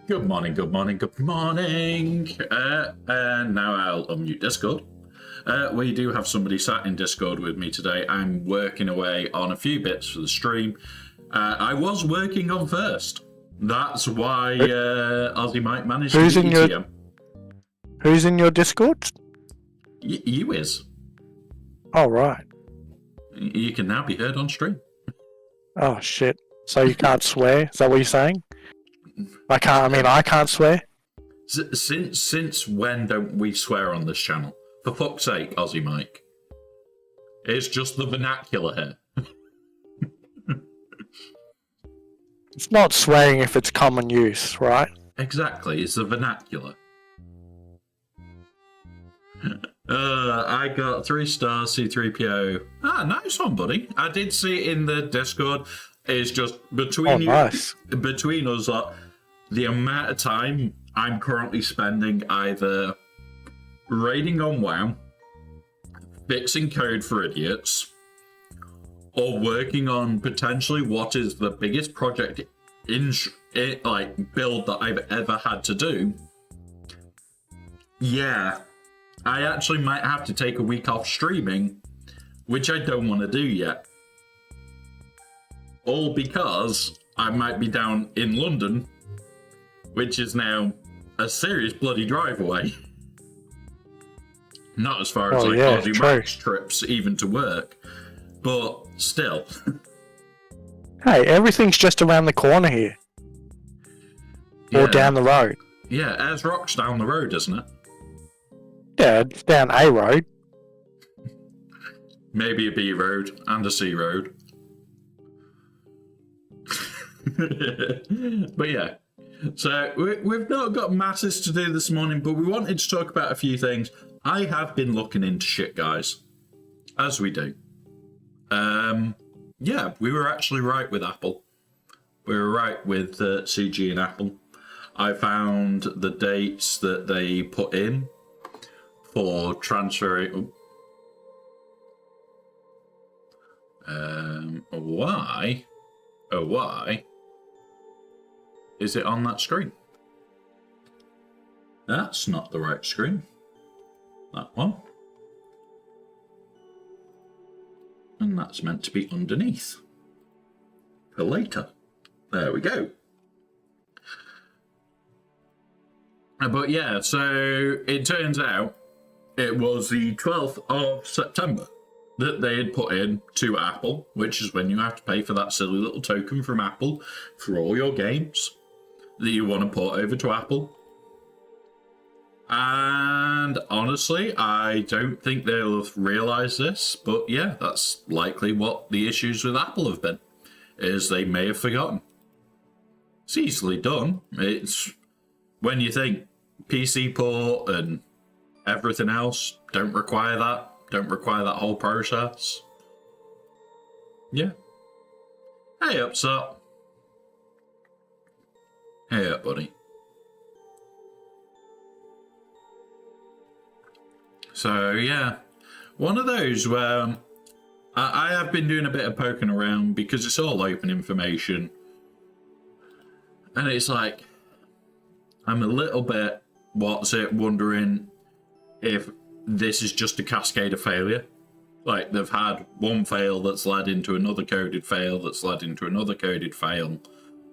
Good morning, good morning, good morning. And now I'll unmute Discord. We do have somebody sat in Discord with me today. I'm working away on a few bits for the stream. I was working on first. That's why Ozzy might manage to be ETM. Who's in your Discord? You is. Oh, right. You can now be heard on stream. Oh, shit. So you can't swear? Is that what you're saying? I can't swear. Since when don't we swear on this channel? For fuck's sake, Aussie Mike. It's just the vernacular here. It's not swearing if it's common use, right? Exactly, it's the vernacular. I got 3 stars, C3PO. Ah, nice one, buddy. I did see it in the Discord. It's just between between us, the amount of time I'm currently spending either raiding on WoW, fixing code for idiots, or working on potentially what is the biggest project build that I've ever had to do. Yeah, I actually might have to take a week off streaming, which I don't want to do yet. All because I might be down in London, which is now a serious bloody drive away. Not as far as Aussie Max trips even to work, but still. Hey, everything's just around the corner here. Yeah. Or down the road. Yeah, Ayers Rock's down the road, isn't it? Yeah, it's down a road. Maybe a B road and a C road. But yeah, so we've not got masses to do this morning, but we wanted to talk about a few things. I have been looking into shit, guys, as we do. Yeah, we were actually right with Apple. We were right with CG and Apple. I found the dates that they put in for transferring. Why? Oh, why is it on that screen? That's not the right screen. That one. And that's meant to be underneath. For later. There we go. But yeah, so it turns out it was the 12th of September that they had put in to Apple, which is when you have to pay for that silly little token from Apple for all your games that you want to port over to Apple. And honestly, I don't think they'll have realised this, but yeah, that's likely what the issues with Apple have been, is they may have forgotten. It's easily done. It's when you think PC port and everything else don't require that whole process. Yeah. Hey up, Sop. Hey up, buddy. So yeah, one of those where I have been doing a bit of poking around because it's all open information. And it's like, I'm a little bit, wondering if this is just a cascade of failure. Like, they've had one fail that's led into another coded fail that's led into another coded fail.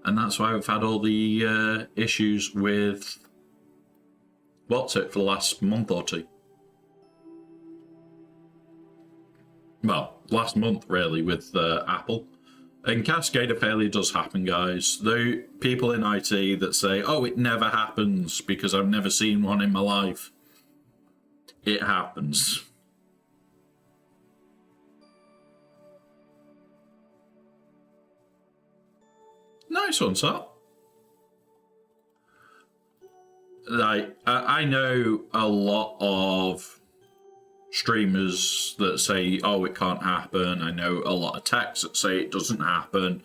And that's why we've had all the issues with for the last month or two. Well, last month, really, with Apple. And cascade of failure does happen, guys. Though people in IT that say, oh, it never happens because I've never seen one in my life. It happens. Nice one, sir. Like, I know a lot of streamers that say, oh, it can't happen. I know a lot of techs that say it doesn't happen.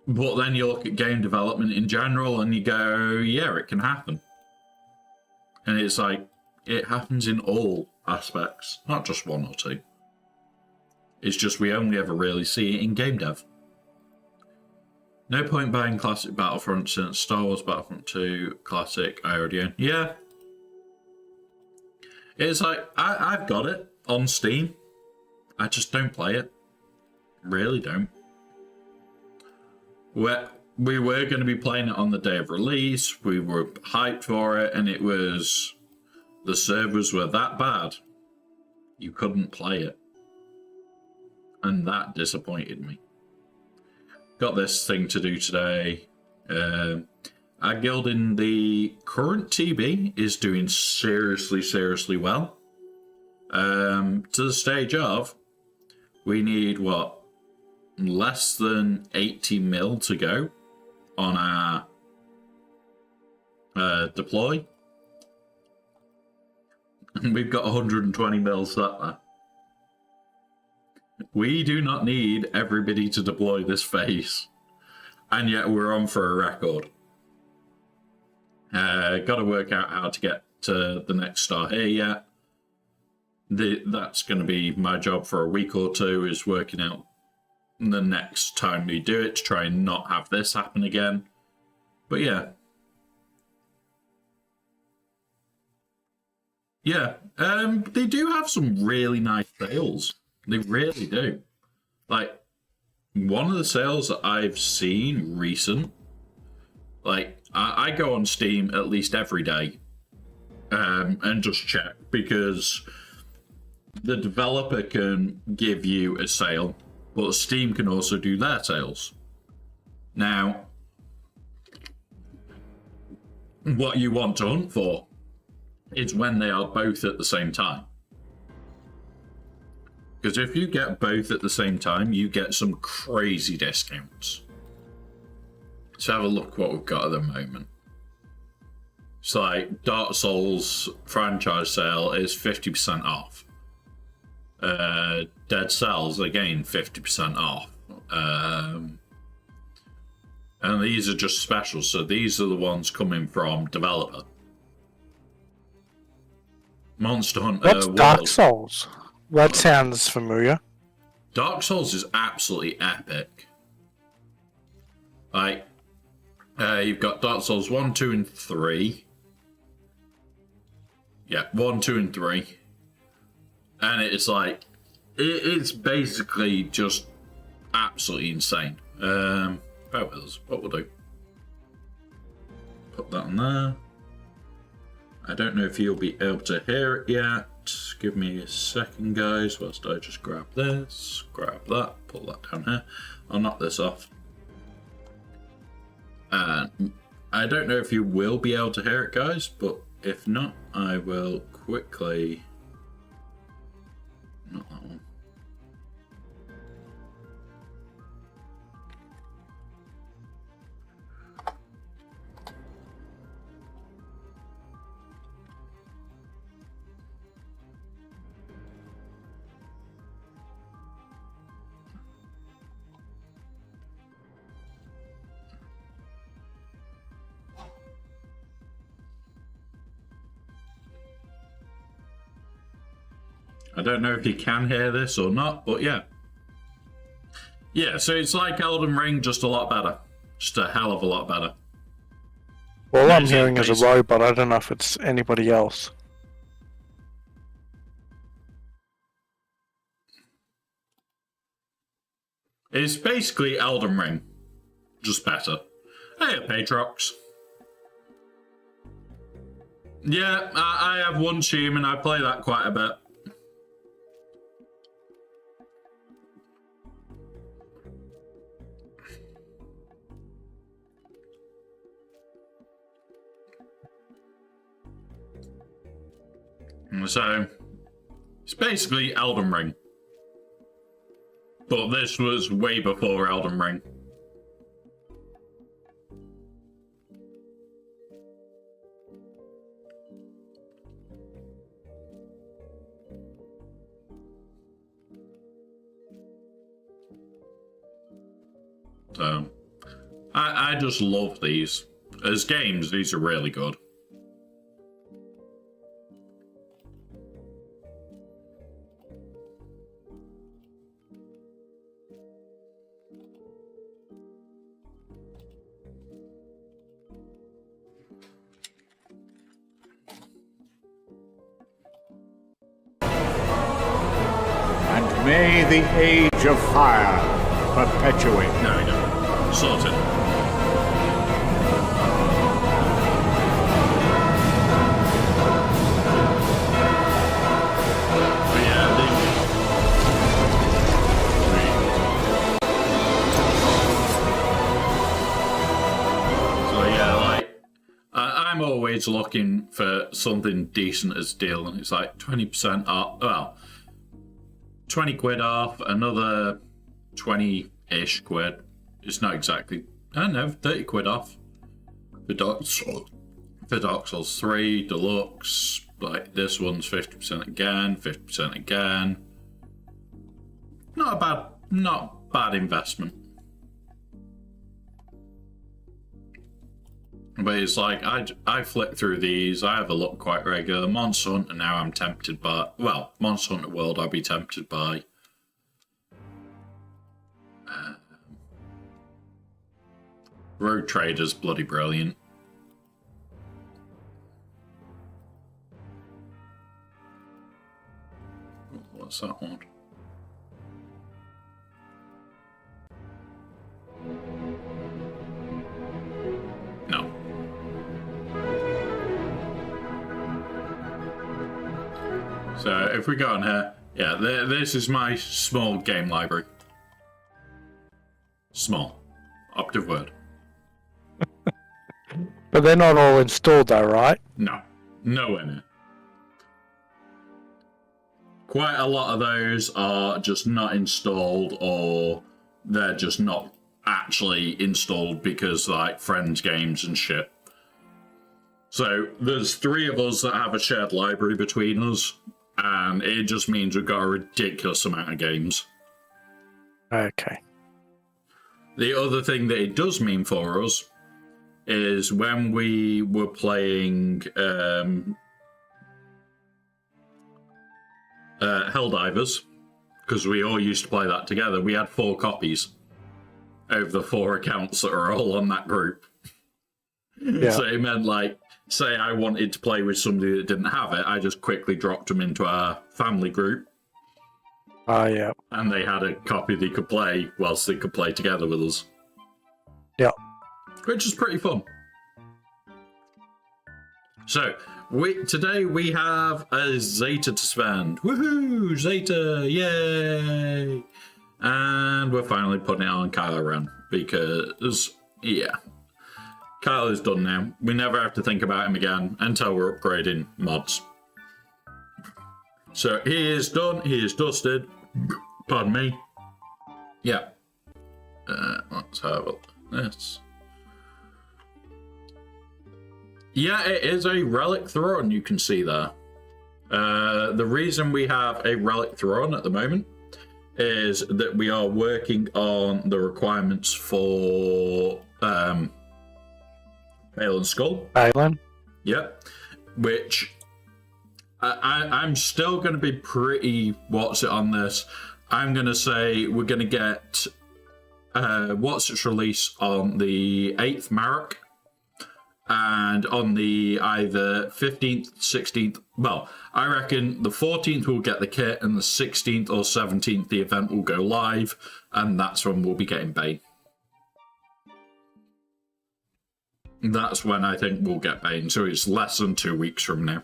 But then you look at game development in general and you go, yeah, it can happen. And it's like, it happens in all aspects, not just one or two. It's just we only ever really see it in game dev. No point buying classic Battlefront since Star Wars Battlefront 2 classic I already own. Yeah. It's like, I've got it on Steam. I just don't play it. Really don't. We were going to be playing it on the day of release. We were hyped for it, and it was... The servers were that bad, you couldn't play it. And that disappointed me. Got this thing to do today. Our guild in the current TB is doing seriously well. To the stage of, we need, what, less than 80 mil to go on our deploy. And we've got 120 mil sat there. We do not need everybody to deploy this phase. And yet we're on for a record. Got to work out how to get to the next star here yet. That's going to be my job for a week or two, is working out the next time we do it to try and not have this happen again. But yeah. Yeah, they do have some really nice sales. They really do. Like, one of the sales that I've seen recent, like, I go on Steam at least every day and just check, because the developer can give you a sale, but Steam can also do their sales. Now, what you want to hunt for is when they are both at the same time. Because if you get both at the same time, you get some crazy discounts. Let's have a look what we've got at the moment. It's like Dark Souls franchise sale is 50% off. Dead Cells, again, 50% off. And these are just specials, so these are the ones coming from developer. Monster Hunter What's Dark Souls? That sounds familiar. Dark Souls is absolutely epic. Like, you've got Dark Souls 1, 2, and 3. Yeah, 1, 2, and 3. And it's like, it's basically just absolutely insane. Bear with us, what we'll do. Put that on there. I don't know if you'll be able to hear it yet. Give me a second, guys, whilst I just grab this, grab that, pull that down here. I'll knock this off. And I don't know if you will be able to hear it, guys, but if not, I will quickly... Not that one. I don't know if you can hear this or not, but yeah. Yeah, so it's like Elden Ring, just a lot better. Just a hell of a lot better. All I'm hearing is a robot. I don't know if it's anybody else. It's basically Elden Ring, just better. Hey, Patrox. Yeah, I have one team and I play that quite a bit. So, it's basically Elden Ring. But this was way before Elden Ring. So, I just love these. As games, these are really good. May the age of fire perpetuate. There we go. Sorted. But yeah, so yeah, like I'm always looking for something decent as a deal, and it's like 20% off. Well, 20 quid off, another 20-ish quid. It's not exactly, I don't know, 30 quid off for Dark Souls 3 Deluxe. Like this one's 50% again, 50% again. Not bad investment. But it's like, I flick through these, I have a look quite regular. Monster Hunter now I'm tempted by, well, Monster Hunter World I'll be tempted by. Road Trader's bloody brilliant. What's that one? No. So if we go on here, yeah, this is my small game library. Small. Operative word. But they're not all installed though, right? No. Nowhere near. Quite a lot of those are just not installed, or they're just not actually installed because like friends games and shit. So there's 3 of us that have a shared library between us, and it just means we've got a ridiculous amount of games. Okay. The other thing that it does mean for us is when we were playing Helldivers, because we all used to play that together, we had 4 copies over the 4 accounts that are all on that group. Yeah. So it meant, like, say I wanted to play with somebody that didn't have it, I just quickly dropped them into our family group. Yeah. And they had a copy they could play whilst they could play together with us. Yeah. Which is pretty fun. So, today we have a Zeta to spend. Woohoo! Zeta! Yay! And we're finally putting it on Kylo Ren. Because, yeah. Kylo's done now. We never have to think about him again until we're upgrading mods. So, he is done. He is dusted. Pardon me. Yeah. Let's have a look at this. Yeah, it is a relic throne, you can see there. The reason we have a relic throne at the moment is that we are working on the requirements for Balin Skull. Balin? Yep. Which I'm still going to be pretty what's it on this. I'm going to say we're going to get what's its release on the 8th Marek. And on the either 15th, 16th, well, I reckon the 14th we'll get the kit, and the 16th or 17th the event will go live, and that's when we'll be getting Bane. That's when I think we'll get Bane, so it's less than 2 weeks from now.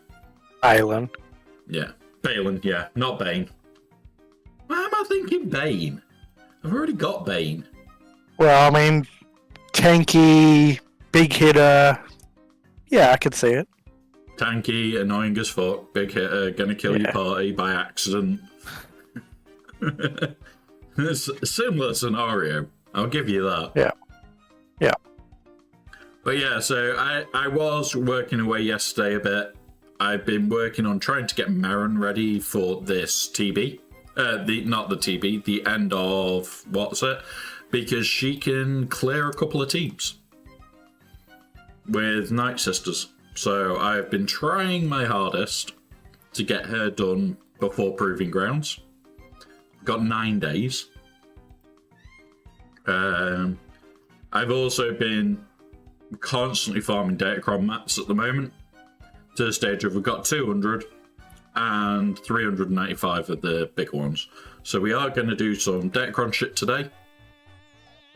Balin. Yeah, Balin, yeah, not Bane. Why am I thinking Bane? I've already got Bane. Well, I mean, tanky, big hitter. Yeah, I could see it. Tanky, annoying as fuck, big hitter, gonna kill your party by accident. It's a similar scenario, I'll give you that. Yeah. Yeah. But yeah, so I was working away yesterday a bit. I've been working on trying to get Marin ready for this TB. Not the TB, the end of, what's it? Because she can clear a couple of teams with Night Sisters. So I've been trying my hardest to get her done before Proving Grounds. Got 9 days. I've also been constantly farming Datacron mats at the moment, to the stage of we've got 200 and 395 of the bigger ones. So we are going to do some Decron shit today.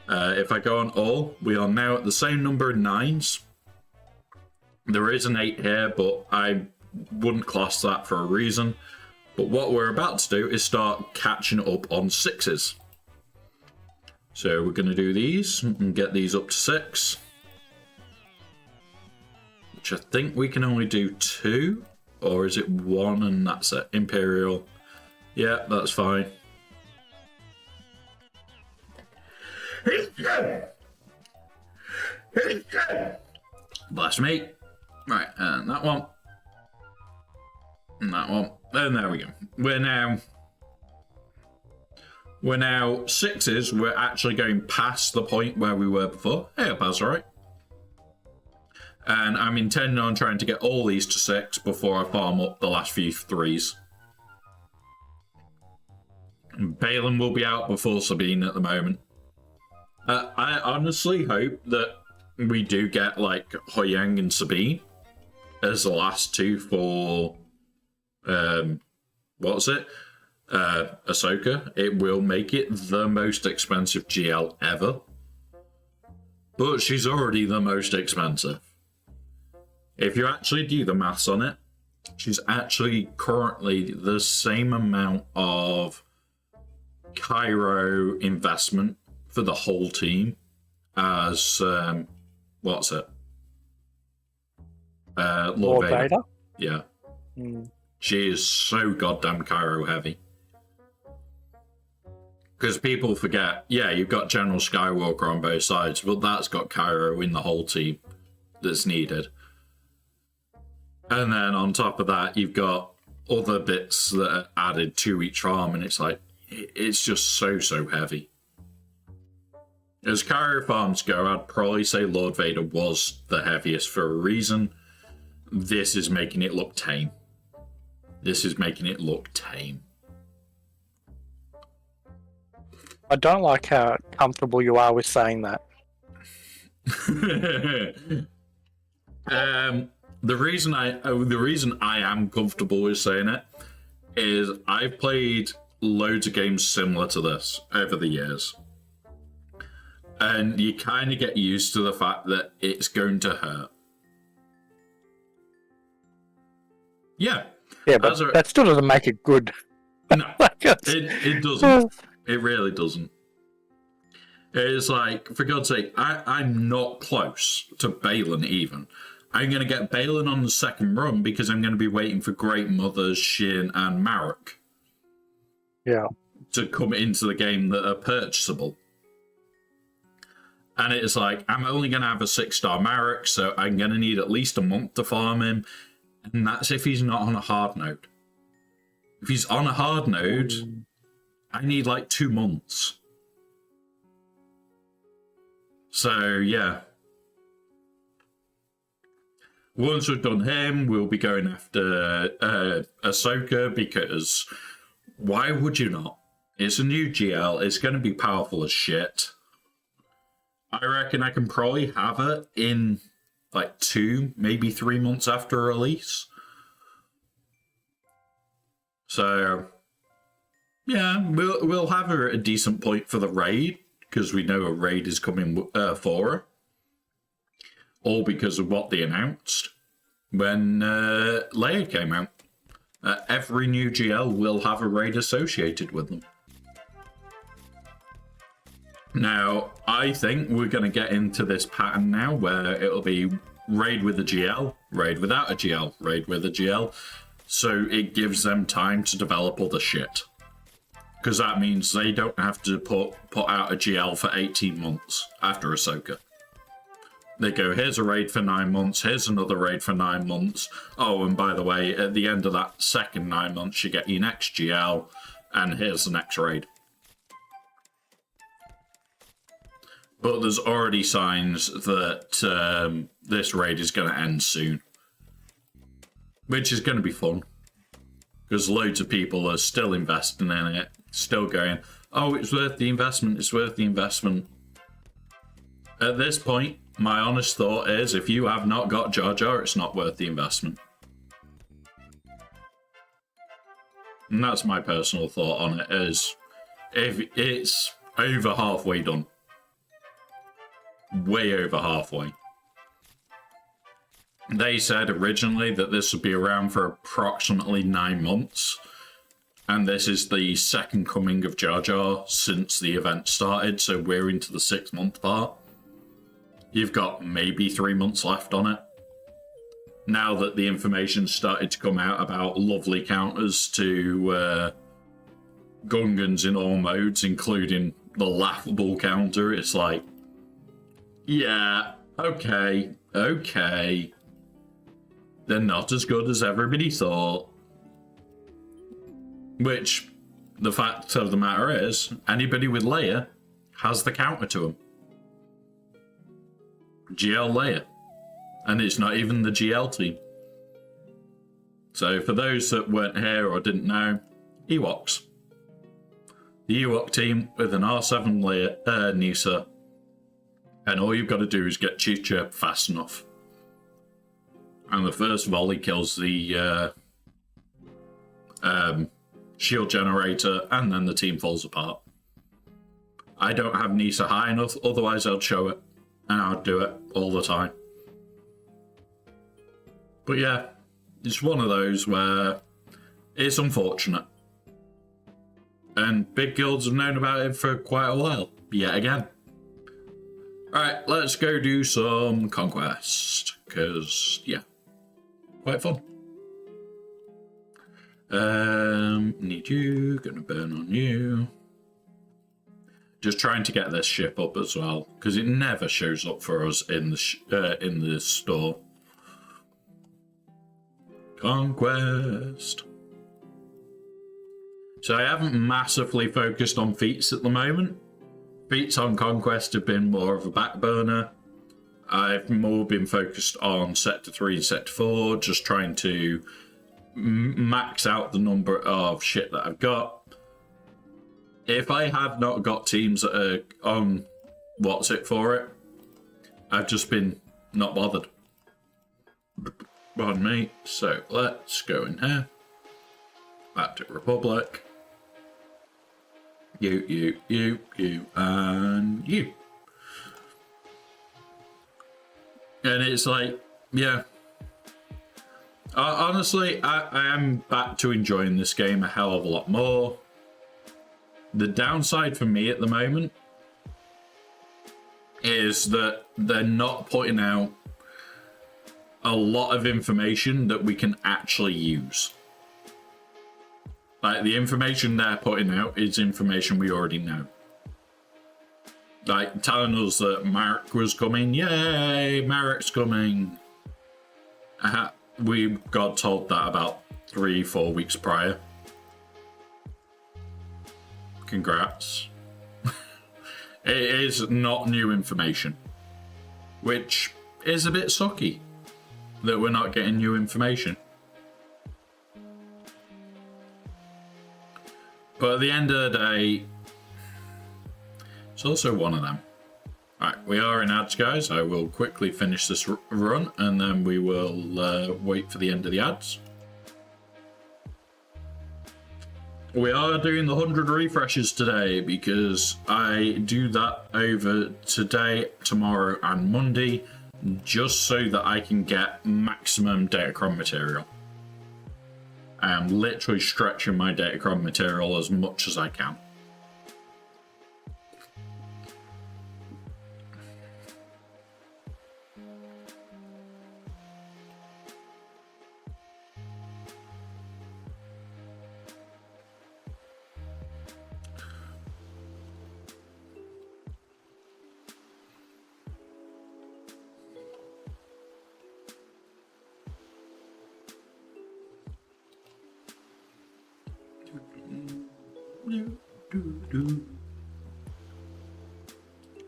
If I go on all, we are now at the same number of 9s. There is an 8 here, but I wouldn't class that for a reason. But what we're about to do is start catching up on 6s. So we're going to do these and get these up to 6. Which I think we can only do 2. Or is it 1 and that's it? Imperial. Yeah, that's fine. Bless me. Right, and that one. And that one. And there we go. We're now 6s. We're actually going past the point where we were before. Hey, that's all right. And I'm intending on trying to get all these to 6 before I farm up the last few 3s. Balin will be out before Sabine at the moment. I honestly hope that we do get like Hoyang and Sabine as the last 2 for what's it? Ahsoka. It will make it the most expensive GL ever. But she's already the most expensive. If you actually do the maths on it, she's actually currently the same amount of Cairo investment for the whole team as what's it? Lord Vader. Yeah. She is so goddamn Cairo heavy. Because people forget, yeah, you've got General Skywalker on both sides, but that's got Cairo in the whole team that's needed. And then on top of that, you've got other bits that are added to each farm, and it's like, it's just so heavy. As Cairo farms go, I'd probably say Lord Vader was the heaviest for a reason. This is making it look tame. This is making it look tame. I don't like how comfortable you are with saying that. The reason I am comfortable with saying it is I've played loads of games similar to this over the years. And you kind of get used to the fact that it's going to hurt. Yeah. Yeah, but that still doesn't make it good. No, it doesn't. It really doesn't. It's like, for God's sake, I'm not close to Balin even. I'm going to get Balin on the second run because I'm going to be waiting for Great Mothers, Shin, and Marek. Yeah. To come into the game that are purchasable. And it's like, I'm only going to have a 6-star Marek, so I'm going to need at least a month to farm him. And that's if he's not on a hard node. If he's on a hard node, I need like 2 months. So, yeah. Once we've done him, we'll be going after Ahsoka, because why would you not? It's a new GL. It's going to be powerful as shit. I reckon I can probably have it in like 2, maybe 3 months after release. So, yeah, we'll have her at a decent point for the raid, because we know a raid is coming for her. All because of what they announced when Leia came out. Every new GL will have a raid associated with them. Now, I think we're going to get into this pattern now where it'll be raid with a GL, raid without a GL, raid with a GL. So it gives them time to develop other shit. Because that means they don't have to put out a GL for 18 months after Ahsoka. They go, here's a raid for 9 months, here's another raid for 9 months. Oh, and by the way, at the end of that second 9 months, you get your next GL, and here's the next raid. But there's already signs that this raid is going to end soon. Which is going to be fun. Because loads of people are still investing in it, still going, oh, it's worth the investment, it's worth the investment. At this point, my honest thought is, if you have not got Jar Jar, it's not worth the investment. And that's my personal thought on it, is if it's over halfway done. Way over halfway. They said originally that this would be around for approximately 9 months. And this is the second coming of Jar Jar since the event started, so we're into the 6-month part. You've got maybe 3 months left on it. Now that the information started to come out about lovely counters to Gungans in all modes, including the laughable counter, it's like, yeah, okay. They're not as good as everybody thought. Which, the fact of the matter is, anybody with Leia has the counter to them. GL Leia. And it's not even the GL team. So for those that weren't here or didn't know, Ewoks. The Ewok team with an R7 Leia, Nisa. And all you've got to do is get Chicha fast enough. And the first volley kills the shield generator, and then the team falls apart. I don't have Nisa high enough, otherwise I'd show it. And I'd do it all the time. But yeah, it's one of those where it's unfortunate. And big guilds have known about it for quite a while, yet again. Alright, let's go do some conquest, because, yeah, quite fun. Need you, gonna burn on you. Just trying to get this ship up as well, because it never shows up for us in the store. Conquest. So I haven't massively focused on feats at the moment. Feats on Conquest have been more of a back burner. I've more been focused on Sector 3 and Sector 4, just trying to max out the number of shit that I've got. If I have not got teams that are on what's it for it, I've just been not bothered. Pardon me. So let's go in here. Back to Republic. You, and you. And it's like, yeah. Honestly, I am back to enjoying this game a hell of a lot more. The downside for me at the moment is that they're not putting out a lot of information that we can actually use. Like, the information they're putting out is information we already know. Like, telling us that Marek was coming. Yay, Marek's coming. We got told that about 3-4 weeks prior. Congrats. It is not new information. Which is a bit sucky that we're not getting new information. But at the end of the day, it's also one of them. Right, we are in ads, guys. I will quickly finish this run, and then we will wait for the end of the ads. We are doing the 100 refreshes today, because I do that over today, tomorrow, and Monday, just so that I can get maximum Datacron material. I am literally stretching my Datacron material as much as I can.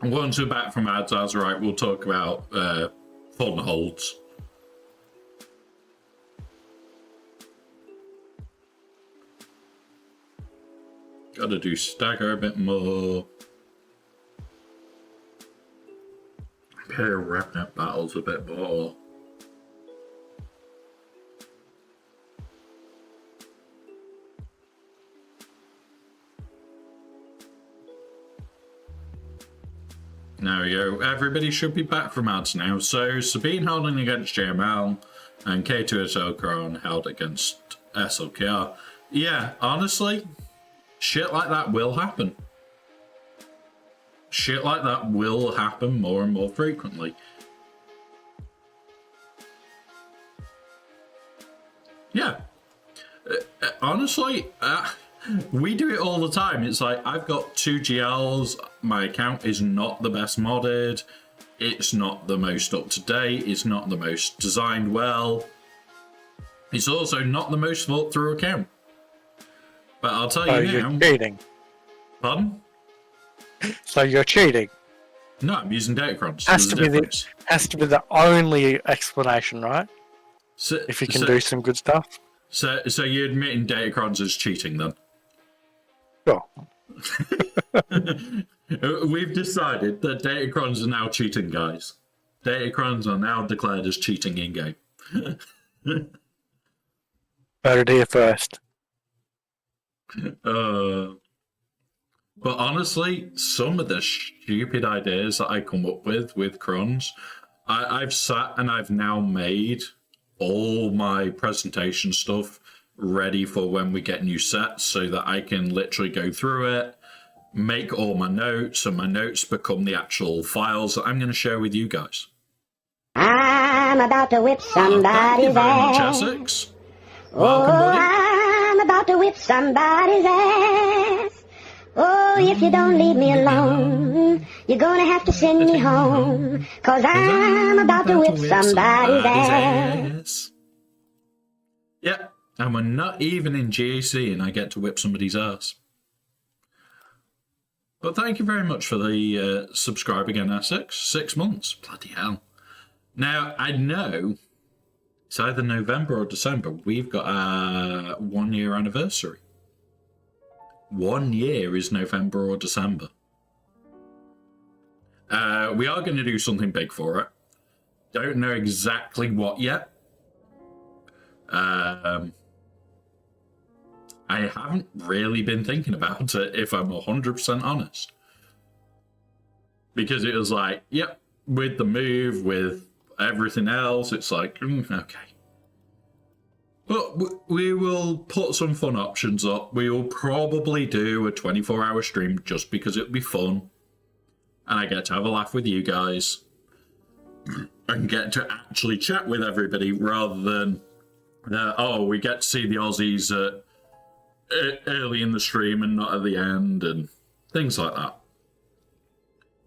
Once we're back from ads, that's right, we'll talk about fun holds. Gotta do stagger a bit more. Pair remnant battles a bit more. There we go. Everybody should be back from ads now. So, Sabine holding against JML and K2SL Crown held against SLKR. Yeah, honestly, shit like that will happen. Shit like that will happen more and more frequently. Yeah. Honestly, we do it all the time. It's like, I've got 2 GLs, my account is not the best modded, it's not the most up to date, it's not the most designed well, it's also not the most thought through account. But I'll tell you now. You're cheating. Pardon? So you're cheating. No, I'm using Datacrons. Has to be the only explanation, right? So, if you can do some good stuff. So you're admitting Datacrons is cheating then? Sure. We've decided that Datacrons are now cheating, guys. Datacrons are now declared as cheating in-game. Heard it here first. But honestly, some of the stupid ideas that I come up with crons, I've sat and I've now made all my presentation stuff ready for when we get new sets so that I can literally go through it, make all my notes, and my notes become the actual files that I'm going to share with you guys. I'm about to whip somebody's ass. Essex. Welcome, buddy. I'm about to whip somebody's ass. Oh, if you don't leave me alone, you're gonna have to send me home, 'cause I'm about to whip somebody's ass. Yep, and we're not even in GAC and I get to whip somebody's ass. But thank you very much for the subscribe again, Essex. 6 months. Bloody hell. Now, I know it's either November or December. We've got a 1 year anniversary. 1 year is November or December. We are going to do something big for it. Don't know exactly what yet. I haven't really been thinking about it, if I'm 100% honest. Because it was like, yep, with the move, with everything else, it's like, okay. But we will put some fun options up. We will probably do a 24-hour stream just because it'll be fun. And I get to have a laugh with you guys. And get to actually chat with everybody rather than, we get to see the Aussies early in the stream and not at the end and things like that.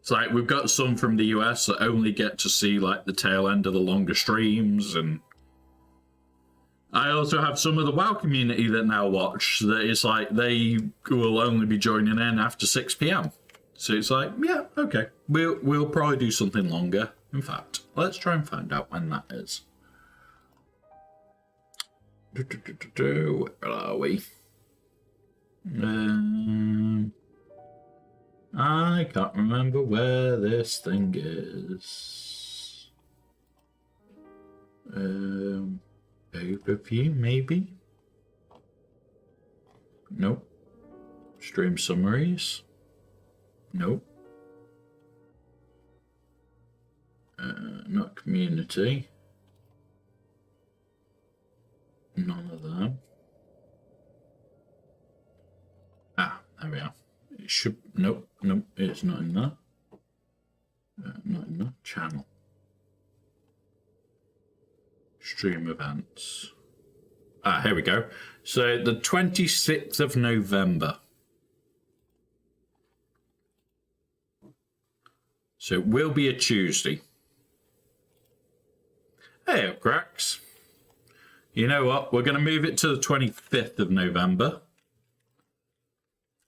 It's like we've got some from the US that only get to see like the tail end of the longer streams, and I also have some of the WoW community that now watch that it's like they will only be joining in after 6 PM. So it's like, yeah, okay. We'll probably do something longer. In fact, let's try and find out when that is. Where are we? I can't remember where this thing is. Overview, maybe? Nope. Stream summaries? Nope. Not community. None of them. There we are. It should. Nope, it's not in there. Not in the channel. Stream events. Here we go. So the 26th of November. So it will be a Tuesday. Hey, cracks. You know what? We're going to move it to the 25th of November.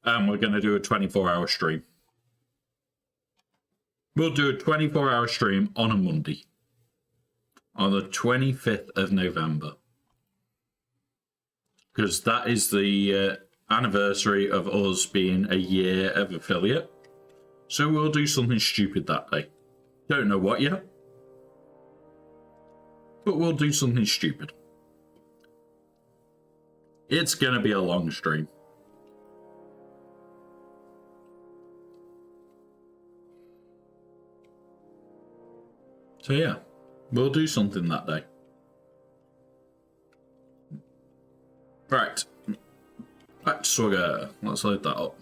And we're going to do a 24-hour stream. We'll do a 24-hour stream on a Monday. On the 25th of November. Because that is the anniversary of us being a year of affiliate. So we'll do something stupid that day. Don't know what yet. But we'll do something stupid. It's going to be a long stream. So yeah, we'll do something that day. Right. Back to SWGOH. Let's load that up.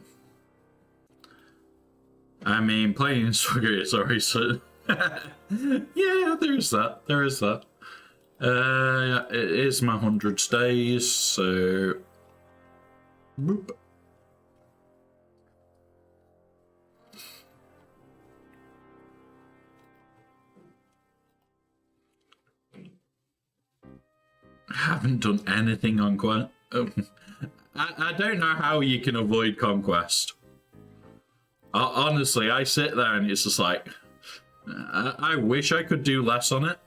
I mean, playing SWGOH is always so... yeah, there is that. There is that. Yeah, it is my 100 days, so... Boop. I haven't done anything on Conquest. I don't know how you can avoid Conquest. Honestly, I sit there and it's just like, I wish I could do less on it.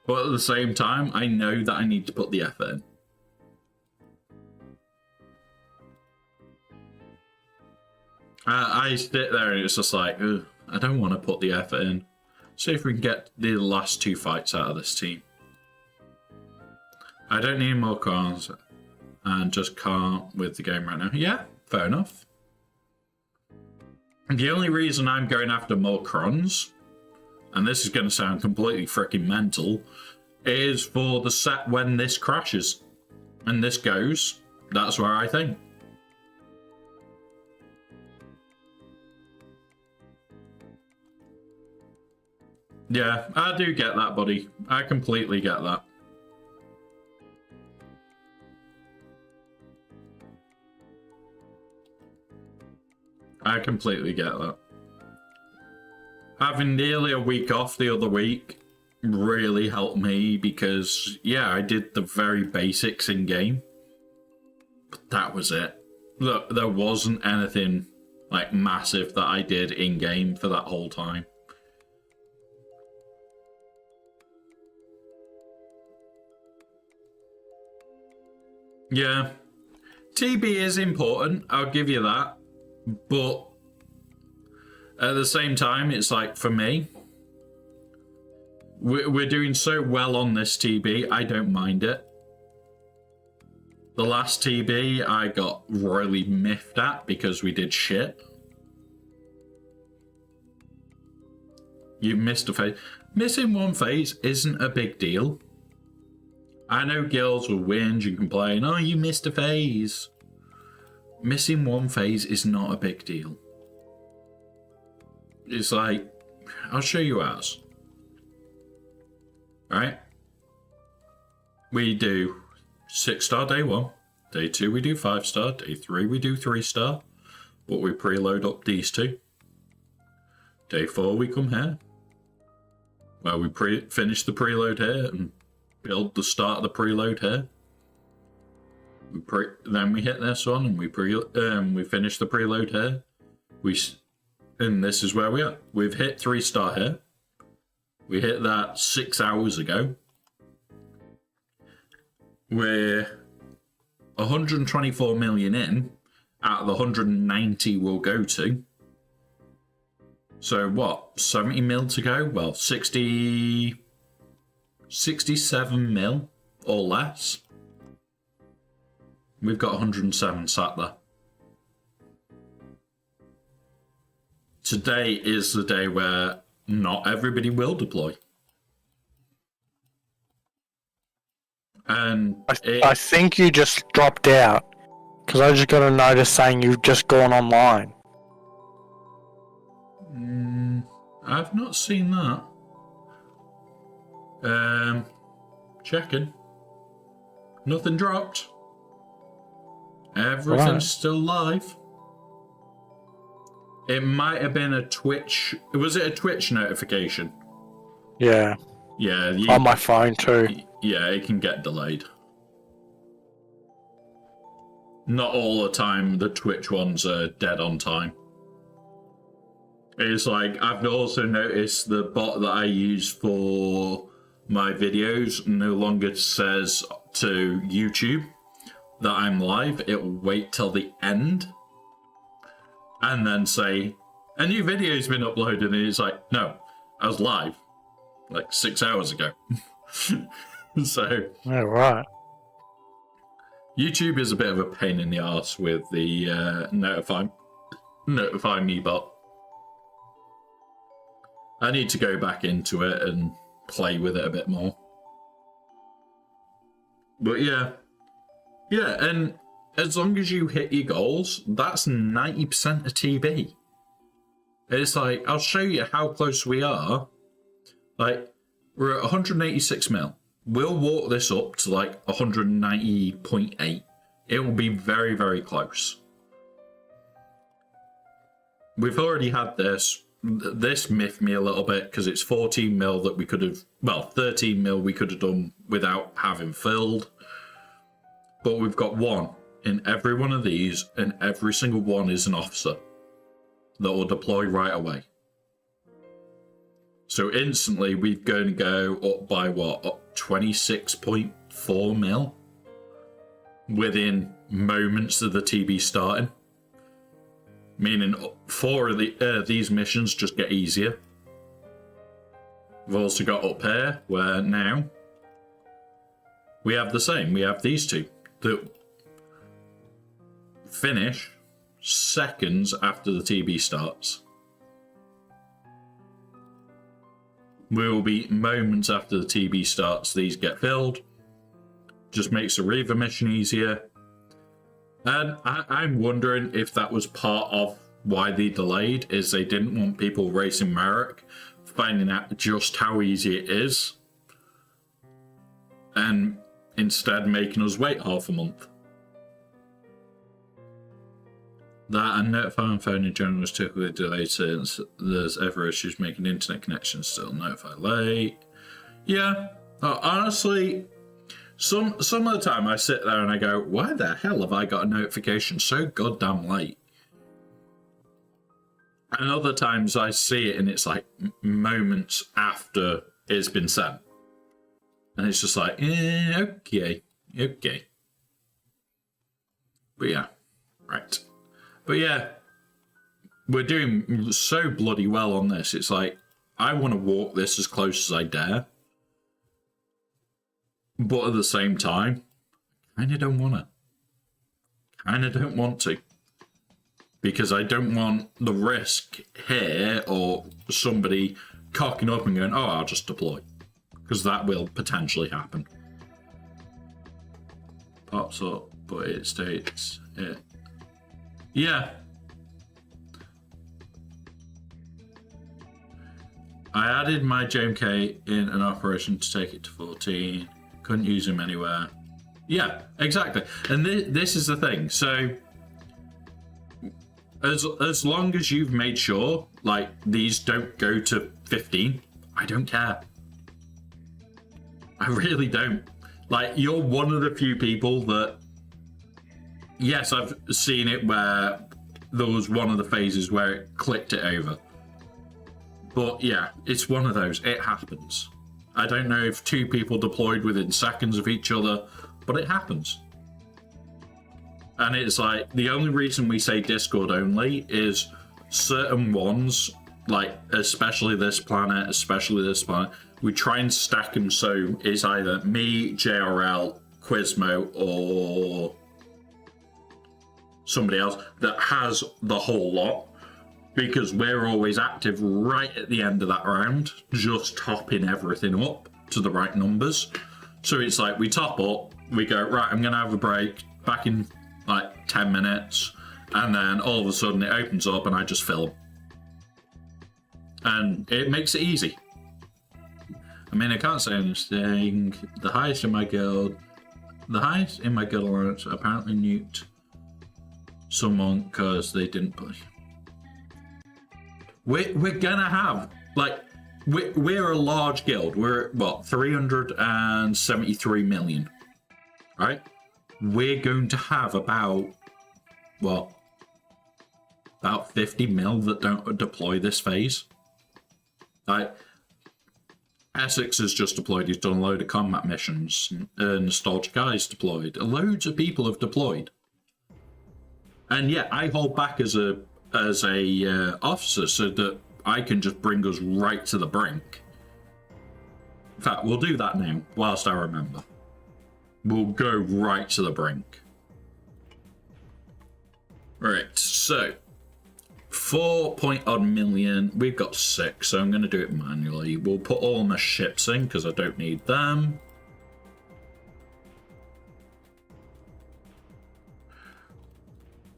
But at the same time, I know that I need to put the effort in. I sit there and it's just like, ugh, I don't want to put the effort in. See if we can get the last 2 fights out of this team. I don't need more cons and just can't with the game right now. Yeah, fair enough. The only reason I'm going after more crons, and this is going to sound completely freaking mental, is for the set when this crashes. And this goes, that's where I think. Yeah, I do get that, buddy. I completely get that. I completely get that. Having nearly a week off the other week really helped me because, yeah, I did the very basics in game. But that was it. Look, there wasn't anything like massive that I did in game for that whole time. Yeah, TB is important, I'll give you that. But at the same time, it's like, for me, we're doing so well on this TB, I don't mind it. The last TB, I got royally miffed at because we did shit. You missed a phase. Missing one phase isn't a big deal. I know girls will whinge and complain, oh, you missed a phase. Missing one phase is not a big deal. It's like, I'll show you ours. Right? We do 6-star day 1. Day 2 we do 5-star. Day 3 we do 3-star. But we preload up these 2. Day 4 we come here. Well, we finish the preload here and build the start of the preload here. Then we hit this one and we finish the preload here. And this is where we are. We've hit 3-star here. We hit that 6 hours ago. We're 124 million in out of the 190 we'll go to. So what? 70 mil to go? Well, 67 mil or less. We've got 107 sat there. Today is the day where not everybody will deploy. And I think you just dropped out because I just got a notice saying you've just gone online. I've not seen that. Checking. Nothing dropped. Everything's still live. It might have been a Twitch. Was it a Twitch notification? Yeah. Yeah. On my phone too. Yeah, it can get delayed. Not all the time the Twitch ones are dead on time. It's like, I've also noticed the bot that I use for my videos no longer says to YouTube that I'm live. It will wait till the end and then say, a new video's been uploaded, and it's like, no, I was live like 6 hours ago. So, oh, right. YouTube is a bit of a pain in the arse with the notify me bot. I need to go back into it and play with it a bit more. But yeah. Yeah, and as long as you hit your goals, that's 90% of TB. It's like, I'll show you how close we are. Like, we're at 186 mil. We'll walk this up to like 190.8. It will be very, very close. We've already had this. This miffed me a little bit because it's 14 mil that we could have, well, 13 mil we could have done without having filled. But we've got one in every one of these, and every single one is an officer that will deploy right away. So instantly we're going to go up by what? Up 26.4 mil within moments of the TB starting. Meaning 4 of these missions just get easier. We've also got up here where now we have the same. We have these two that finish seconds after the TB starts. Will be moments after the TB starts, these get filled. Just makes the Reaver mission easier. And I'm wondering if that was part of why they delayed, is they didn't want people racing Merrick, finding out just how easy it is, and instead making us wait half a month. That and notifying phone in general is typically delayed since there's ever issues making internet connections still notify late. Yeah, honestly, some of the time I sit there and I go, why the hell have I got a notification so goddamn late? And other times I see it and it's like moments after it's been sent. And it's just like, okay. But yeah, right. But yeah, we're doing so bloody well on this. It's like, I want to walk this as close as I dare. But at the same time, I kind of don't want to. Because I don't want the risk here or somebody cocking up and going, oh, I'll just deploy. Because that will potentially happen. Pops up, but it states it. Yeah. I added my JMK in an operation to take it to 14. Couldn't use him anywhere. Yeah, exactly. And this is the thing. So, as long as you've made sure, like, these don't go to 15, I don't care. I really don't. Like, you're one of the few people that, yes, I've seen it where there was one of the phases where it clicked it over. But yeah, it's one of those. It happens. I don't know if 2 people deployed within seconds of each other, but it happens. And it's like, the only reason we say Discord only is certain ones, like especially this planet, we try and stack them so it's either me, JRL, Quizmo, or somebody else that has the whole lot. Because we're always active right at the end of that round, just topping everything up to the right numbers. So it's like, we top up, we go, right, I'm going to have a break, back in like 10 minutes, and then all of a sudden it opens up and I just film. And it makes it easy. I mean, I can't say anything. The highest in my guild alliance apparently nuked someone because they didn't play. We're gonna have, like, we're a large guild. We're at, what, 373 million, right? We're going to have about 50 mil that don't deploy this phase. Like, Essex has just deployed. He's done a load of combat missions. Nostalgic Eyes deployed. Loads of people have deployed. And yeah, I hold back as a officer so that I can just bring us right to the brink. In fact, we'll do that now, whilst I remember. We'll go right to the brink. Right, so 4-point-odd million. We've got 6, so I'm going to do it manually. We'll put all my ships in because I don't need them.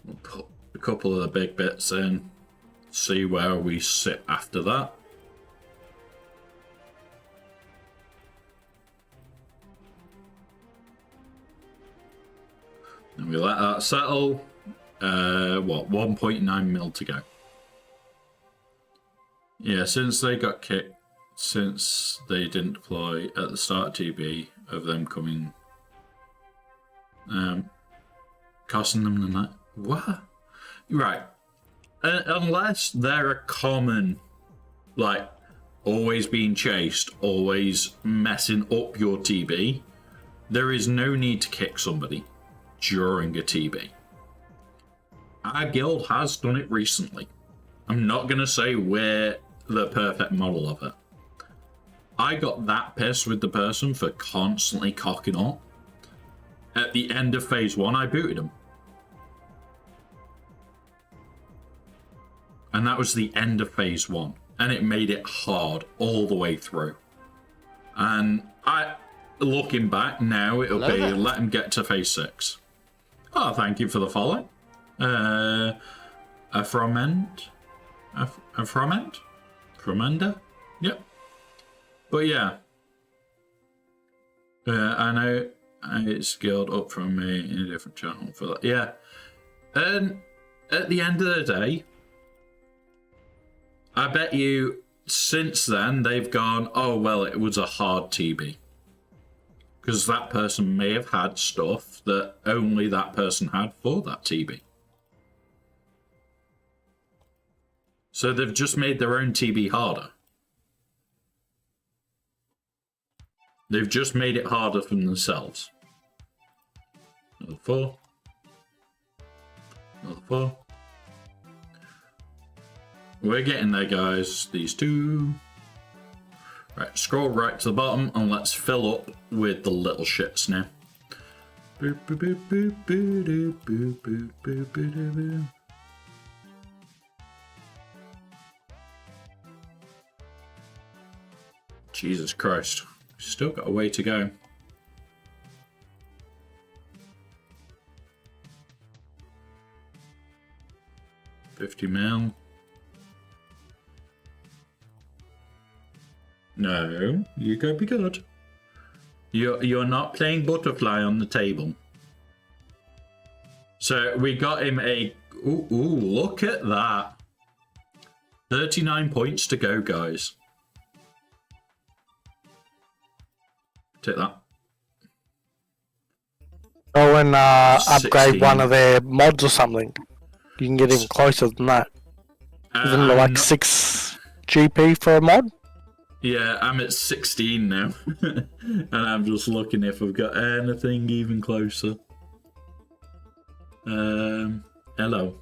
We'll put a couple of the big bits in. See where we sit after that. And we let that settle. What, 1.9 mil to go. Yeah, since they got kicked, since they didn't deploy at the start of TB, of them coming, costing them the night. What? Right. Unless they're a common, like, always being chased, always messing up your TB, there is no need to kick somebody during a TB. Our guild has done it recently. I'm not going to say we're the perfect model of it. I got that pissed with the person for constantly cocking up. At the end of phase 1, I booted him. And that was the end of phase 1. And it made it hard all the way through. And looking back now, it'll be let him get to phase 6. Oh, thank you for the follow. A Fromend? Fromender? Yep. But yeah. I know it's scaled up from me in a different channel for that. Yeah. And at the end of the day, I bet you since then they've gone, oh, well, it was a hard TB. Because that person may have had stuff that only that person had for that TB. So they've just made their own TB harder. They've just made it harder for themselves. Another 4. Another 4. We're getting there, guys. These 2. Right, scroll right to the bottom and let's fill up with the little shits now. Boop, boop, boop, boop, boop, boop, boop, boop, boop, boop, boop. Jesus Christ. Still got a way to go. $50 mil. No, you go be good. You're not playing butterfly on the table. So we got him a... Ooh, look at that. 39 points to go, guys. Take that. Go and upgrade 16. One of their mods or something. You can get even closer than that. Isn't it like 6 GP for a mod? Yeah, I'm at 16 now. And I'm just looking if we've got anything even closer. Hello.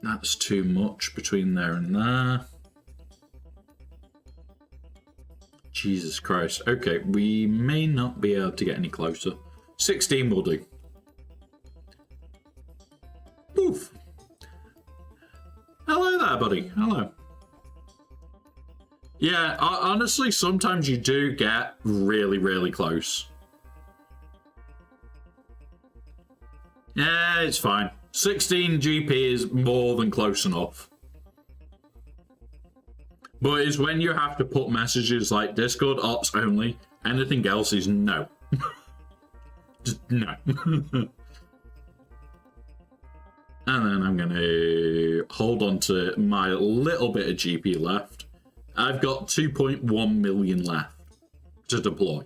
That's too much between there and there. Jesus Christ. Okay, we may not be able to get any closer. 16 will do. Poof. Hello there, buddy. Hello. Yeah, honestly, sometimes you do get really, really close. Yeah, it's fine. 16 GP is more than close enough. But it's when you have to put messages like Discord ops only, anything else is no. Just no. And then I'm going to hold on to my little bit of GP left. I've got 2.1 million left to deploy.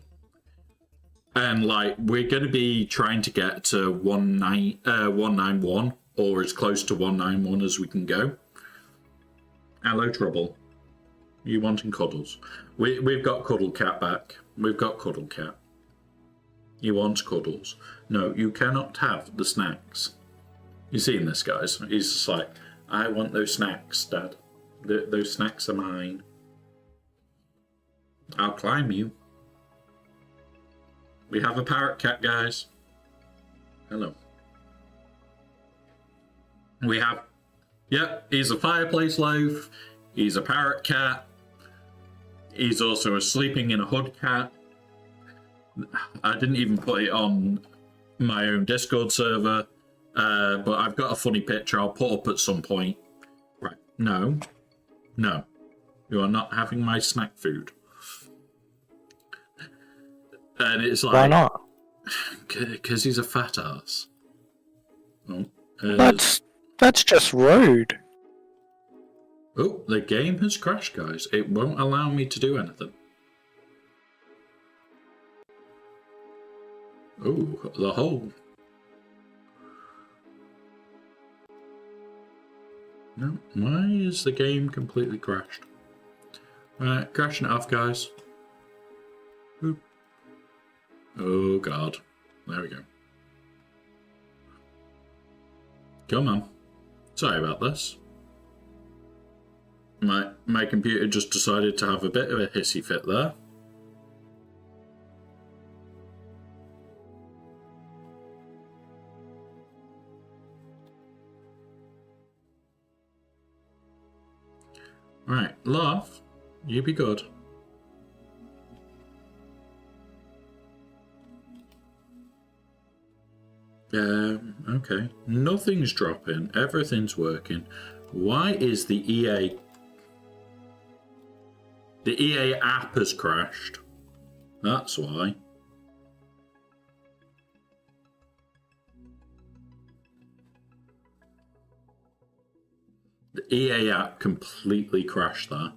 And like, we're going to be trying to get to 191 or as close to 191 as we can go. Hello, Trouble. You wanting cuddles? We've got Cuddle Cat back. We've got Cuddle Cat. You want cuddles? No, you cannot have the snacks. You seen this, guys? He's just like, I want those snacks, Dad. Those snacks are mine. I'll climb you. We have a parrot cat, guys. Hello. We have, yep, he's a fireplace loaf. He's a parrot cat. He's also a sleeping in a hood cat. I didn't even put it on my own Discord server, but I've got a funny picture I'll put up at some point. Right, no. You are not having my snack food. And it's like... Why not? Because he's a fat ass. Oh, That's just rude. Oh, the game has crashed, guys. It won't allow me to do anything. Oh, the hole. No, why is the game completely crashed? Right, crashing it off, guys. Oop. Oh, God. There we go. Come on. Sorry about this. My computer just decided to have a bit of a hissy fit there. Right, laugh. You be good. Okay. Nothing's dropping. Everything's working. Why is the EA... The EA app has crashed. That's why. The EA app completely crashed there.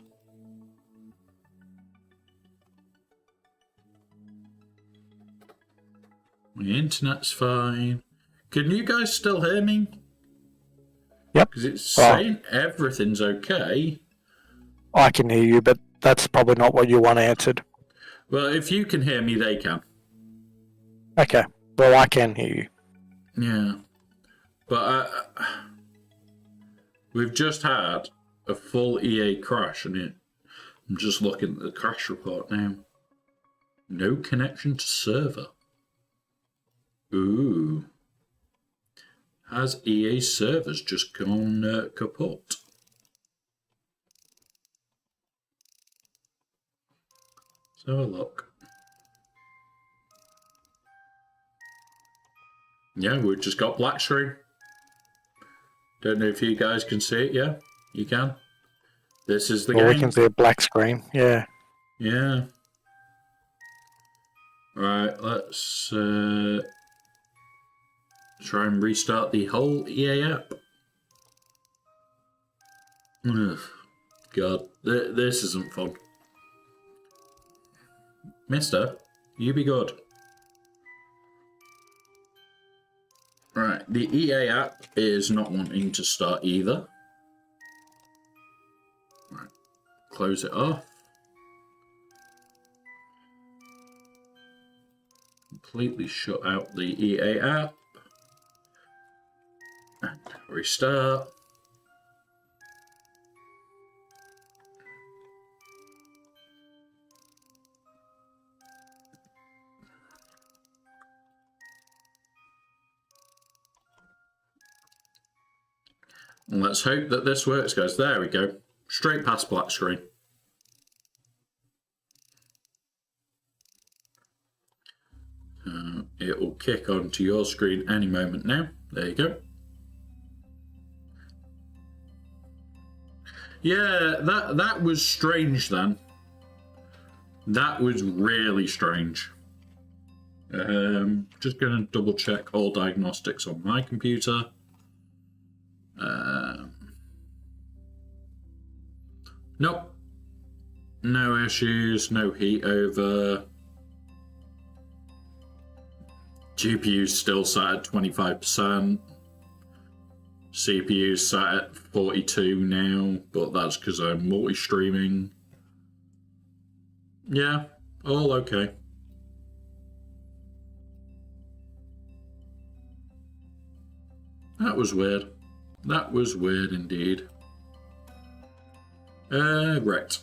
My internet's fine. Can you guys still hear me? Yep. Because it's saying everything's okay. I can hear you, but that's probably not what you want answered. Well, if you can hear me, they can. Okay. Well, I can hear you. Yeah. But we've just had a full EA crash, and I'm just looking at the crash report now. No connection to server. Ooh. Has EA servers just gone kaput? Let's have a look. Yeah, we've just got black screen. Don't know if you guys can see it. Yeah, you can. This is the game. We can see a black screen. Yeah. Yeah. Right, let's try and restart the whole EA app. Ugh, God, this isn't fun. Mister, you be good. Right, the EA app is not wanting to start either. Right, close it off. Completely shut out the EA app. And restart. And let's hope that this works, guys. There we go. Straight past black screen. It will kick onto your screen any moment now. There you go. Yeah, that was strange then. That was really strange. Just going to double check all diagnostics on my computer. Nope. No issues, no heat over. GPU's still sat at 25%. CPU's sat at 42 now, but that's because I'm multi-streaming. Yeah, all okay. That was weird. That was weird indeed. Right.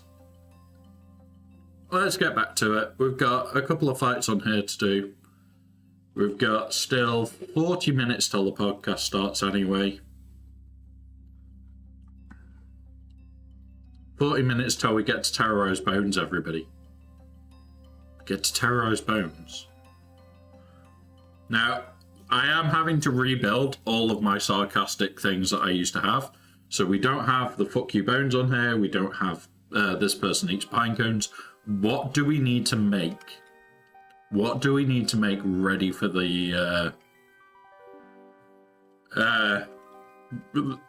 Let's get back to it. We've got a couple of fights on here to do. We've got still 40 minutes till the podcast starts anyway. 40 minutes till we get to terrorize Bones, everybody. Get to terrorize Bones. Now, I am having to rebuild all of my sarcastic things that I used to have. So we don't have the fuck you Bones on here. We don't have this person eats pine cones. What do we need to make? What do we need to make ready for the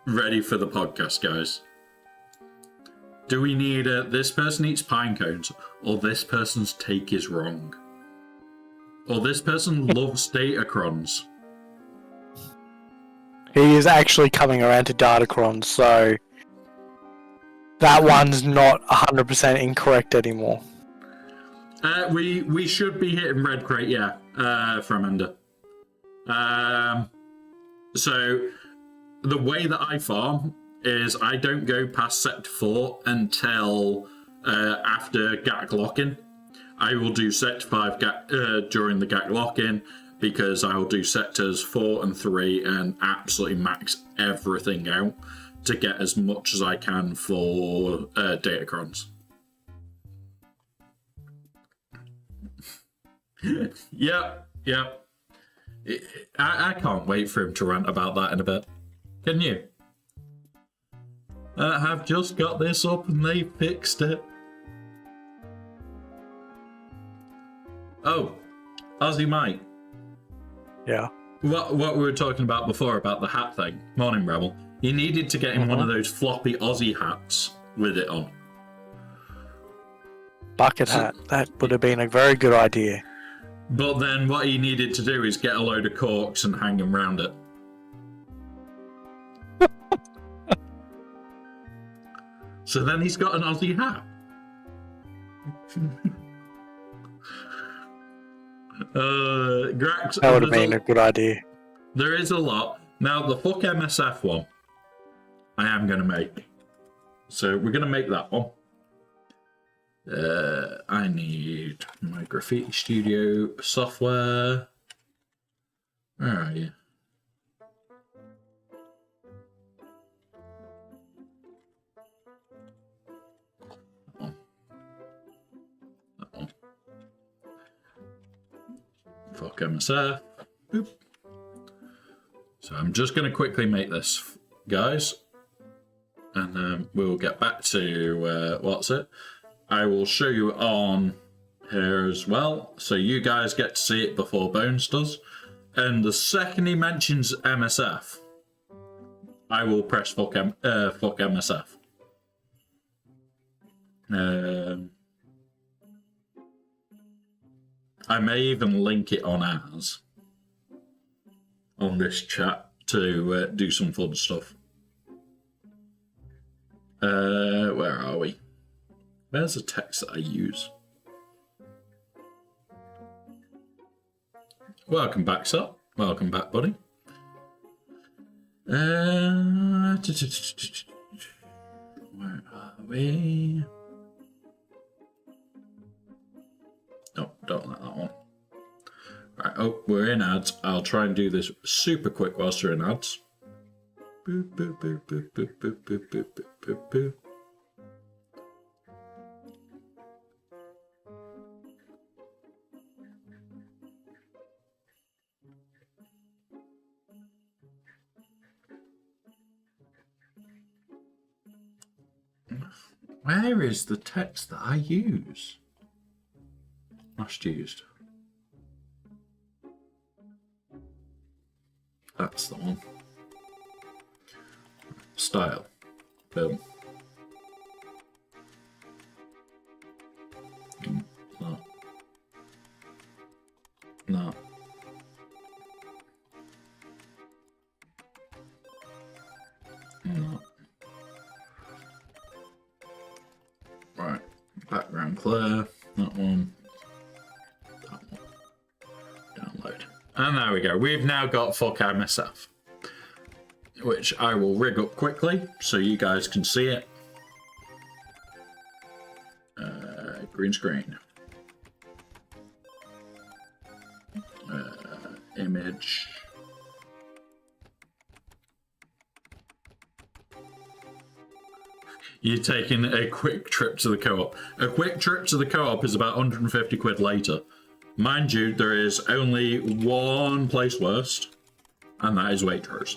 podcast, guys? Do we need this person eats pine cones, or this person's take is wrong, or this person loves datacrons? He is actually coming around to Datacron, so that one's not 100% incorrect anymore. We should be hitting red crate, yeah, from under. So the way that I farm is I don't go past Sector 4 until after GAC lock-in. I will do Sector 5 during the GAC lock-in, because I will do Sectors 4 and 3 and absolutely max everything out to get as much as I can for Datacrons. Yep. I can't wait for him to rant about that in a bit. Can you? I've just got this up and they fixed it. Oh, Aussie Mike. Yeah. What we were talking about before about the hat thing, Morning Rebel. You needed to get him one of those floppy Aussie hats with it on. Bucket hat. That would have been a very good idea. But then what he needed to do is get a load of corks and hang them round it. So then he's got an Aussie hat. Grax, That would have been a good idea. There is a lot. Now, the fuck MSF one, I am going to make. So we're going to make that one. I need my Graffiti Studio software. Where are you? That one. Fuck MSF. Boop. So I'm just going to quickly make this, guys. And then we'll get back to, what's it? I will show you on here as well, so you guys get to see it before Bones does. And the second he mentions MSF, I will press fuck MSF. I may even link it on ours, on this chat, to do some fun stuff. Where are we? Where's the text that I use? Welcome back, sir. Welcome back, buddy. Where are we? No, don't like that one. Right, oh, we're in ads. I'll try and do this super quick whilst we're in ads. Boop, boop, boop, boop, boop, boop, boop, boop, boop, boop. Where is the text that I use? Last used. That's the one. Style. Boom. No. No. No. Right. Background clear. That one. That one. Download. And there we go. We've now got fuck MSF, which I will rig up quickly so you guys can see it. Green screen. Image. You're taking a quick trip to the co-op. A quick trip to the co-op is about 150 quid later. Mind you, there is only one place worst, and that is Waitrose.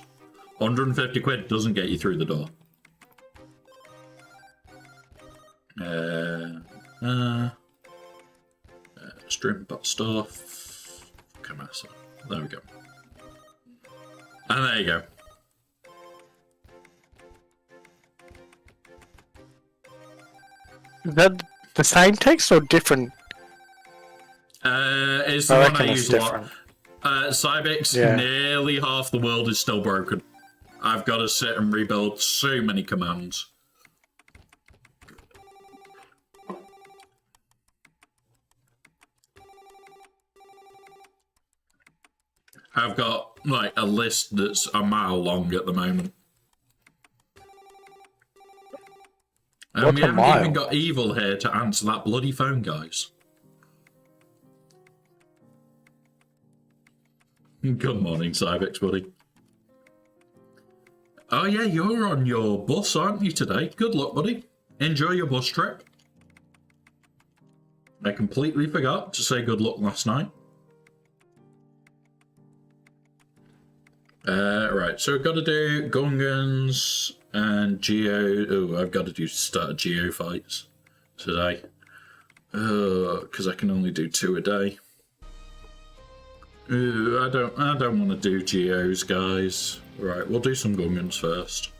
150 quid doesn't get you through the door. Stream bot stuff. Come on, so there we go. And there you go. Is that the same text or different? It's the one I use a lot. Cybex, Yeah. nearly half the world is still broken. I've got to sit and rebuild so many commands. I've got like a list that's a mile long at the moment. And What's we a haven't mile? even got Evil here to answer that bloody phone, guys. Good morning, Cybex, buddy. Oh yeah, you're on your bus, aren't you, today? Good luck, buddy. Enjoy your bus trip. I completely forgot to say good luck last night. Right, so we've got to do Gungans and Geo. Oh, I've got to do start Geo fights today. Because I can only do 2 a day. I don't want to do Geos, guys. Right, we'll do some Gungans first.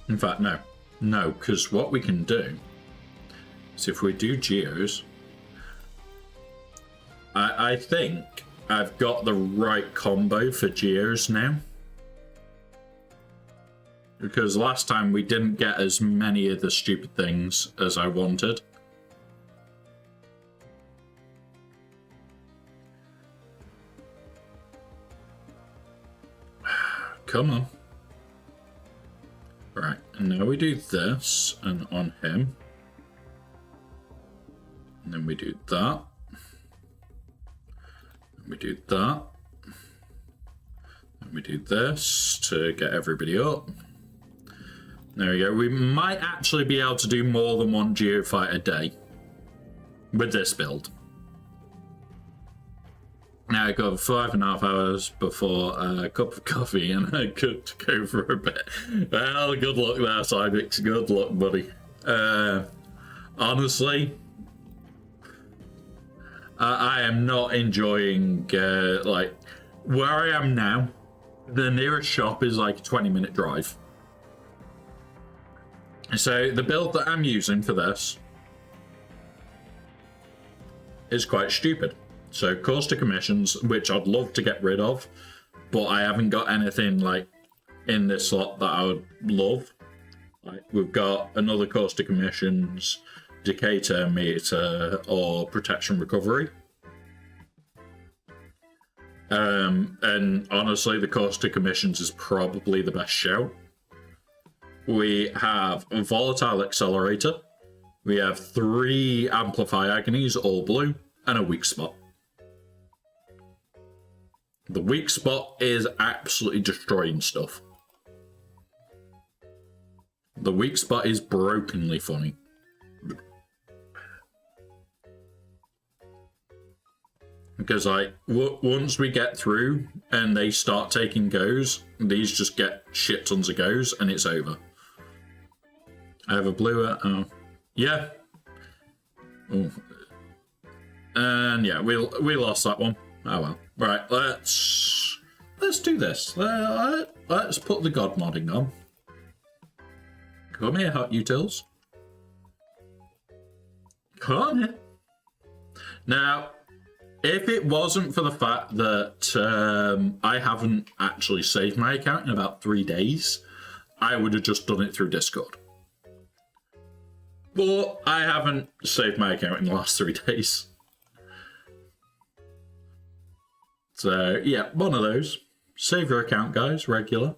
In fact, no. No, because what we can do is if we do Geos, I think I've got the right combo for Geos now. Because last time we didn't get as many of the stupid things as I wanted. Come on. Right, and now we do this, and on him. And then we do that. And we do that. And we do this to get everybody up. There we go. We might actually be able to do more than one geofight a day with this build. Now I got 5.5 hours before a cup of coffee and I could go for a bit. Well, good luck there, Cybix. Good luck, buddy. Honestly, I am not enjoying, like, where I am now, the nearest shop is like a 20-minute drive. So the build that I'm using for this is quite stupid. So coaster commissions, which I'd love to get rid of, but I haven't got anything like in this slot that I would love. Like we've got another coaster commissions, Decatur meter, or protection recovery. And honestly, the coaster commissions is probably the best shout. We have a volatile accelerator. We have 3 amplify agonies, all blue, and a weak spot. The weak spot is absolutely destroying stuff. The weak spot is brokenly funny. Because like, once we get through and they start taking goes, these just get shit tons of goes and it's over. I have a blue, oh, yeah. Ooh. And yeah, we lost that one. Oh well. Right, let's do this. Let's put the god modding on. Come here, hot utils. Come here. Now, if it wasn't for the fact that I haven't actually saved my account in about 3 days, I would have just done it through Discord. But I haven't saved my account in the last 3 days. So, yeah, one of those. Save your account, guys, regular.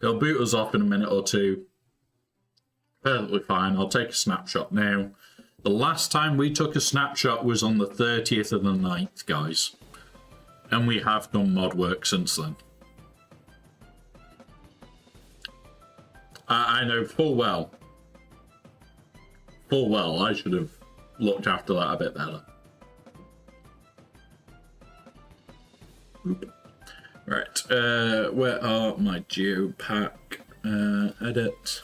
It'll boot us off in a minute or two. Perfectly fine. I'll take a snapshot now. The last time we took a snapshot was on the 30th of the 9th, guys. And we have done mod work since then. I know full well I should have looked after that a bit better. Oop. Right, where are my geopack? Edit.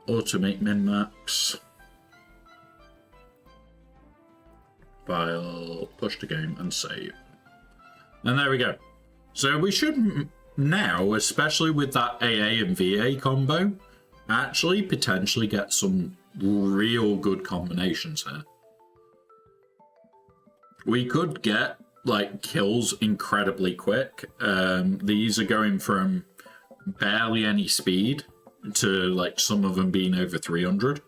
Automate min-max. File, push to game, and save. And there we go. So we should now, especially with that AA and VA combo, actually potentially get some real good combinations here. We could get like kills incredibly quick. These are going from barely any speed to like some of them being over 300.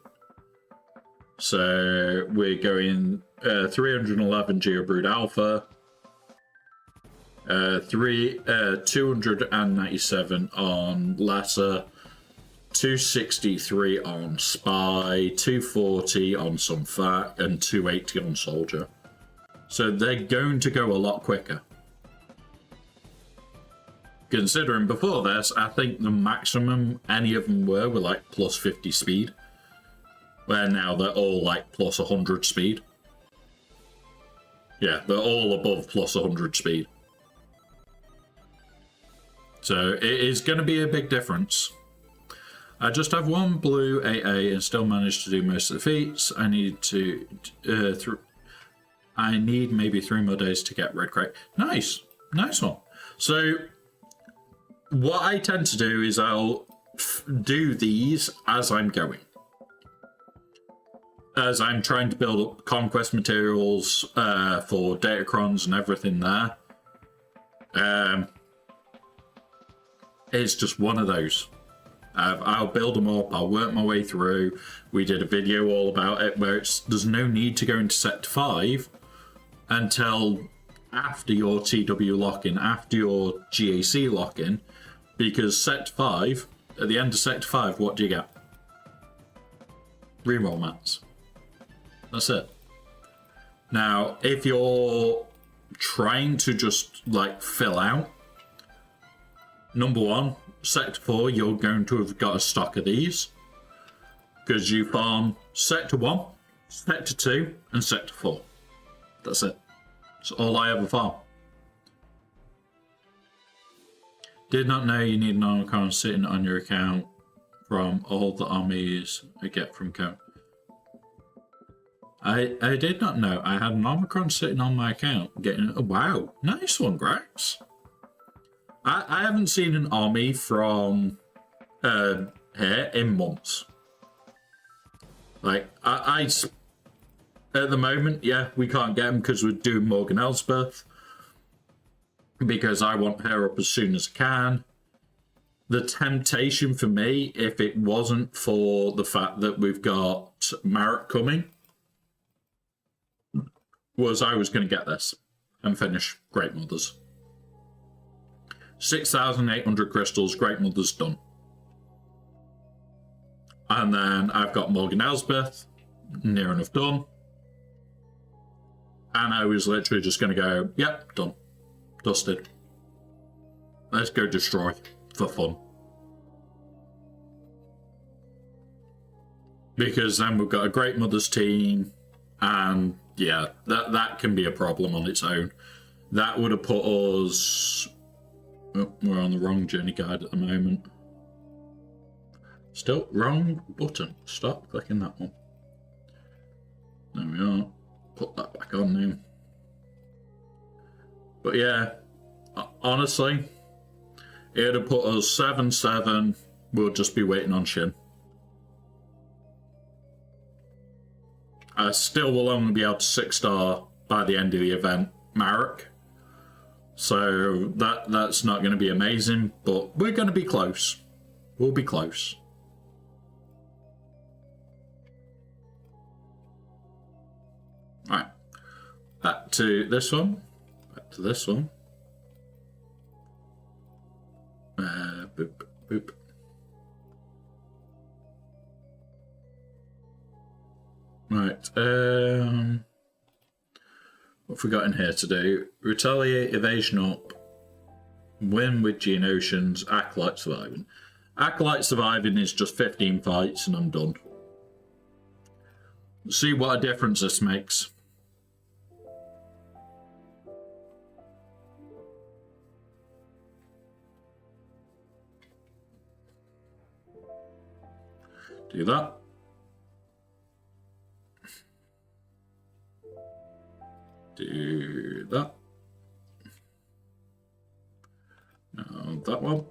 So we're going 311 Geobrood Alpha, 297 on Lesser, 263 on Spy, 240 on some Fact, and 280 on Soldier. So they're going to go a lot quicker. Considering before this, I think the maximum any of them were like plus 50 speed. Where now they're all like plus 100 speed. Yeah, they're all above plus 100 speed. So it is going to be a big difference. I just have one blue AA and still manage to do most of the feats. I need to... I need maybe 3 more days to get red crate. Nice. Nice one. So what I tend to do is I'll do these as I'm going. As I'm trying to build up conquest materials for datacrons and everything there. It's just one of those. I'll build them up, I'll work my way through. We did a video all about it where there's no need to go into Sector 5 until after your TW lock-in, after your GAC lock-in, because Sector 5, at the end of Sector 5, what do you get? Reroll mats. That's it. Now, if you're trying to just, like, fill out, number 1, Sector 4, you're going to have got a stock of these, because you farm Sector 1, Sector 2, and Sector 4. That's it. That's all I ever farm. Did not know you need an Omicron sitting on your account from all the armies I get from Code. I did not know I had an Omicron sitting on my account. Getting wow, nice one, Grax. I haven't seen an army from here in months. Like I at the moment, yeah, we can't get them because we're doing Morgan Elsbeth. Because I want her up as soon as I can. The temptation for me, if it wasn't for the fact that we've got Marek coming, was I was going to get this and finish Great Mothers. 6,800 crystals, Great Mothers done. And then I've got Morgan Elsbeth, near enough done. And I was literally just going to go, yep, done. Dusted. Let's go destroy for fun. Because then we've got a Great Mothers team, and yeah, that can be a problem on its own. That would have put us... Oh, we're on the wrong journey guide at the moment. Still, wrong button. Stop clicking that one. There we are. Put that back on now. But yeah, honestly, it'd have put us 7-7. We'll just be waiting on Shin. I still will only be able to 6-star by the end of the event, Marek. So that's not going to be amazing, but we're going to be close. We'll be close. Right, back to this one. Back to this one. Boop, boop. Right, What have we got in here to do? Retaliate, evasion up, win with Geonosians, Acolyte surviving. Acolyte surviving is just 15 fights and I'm done. See what a difference this makes. Do that. Do that. Now that one.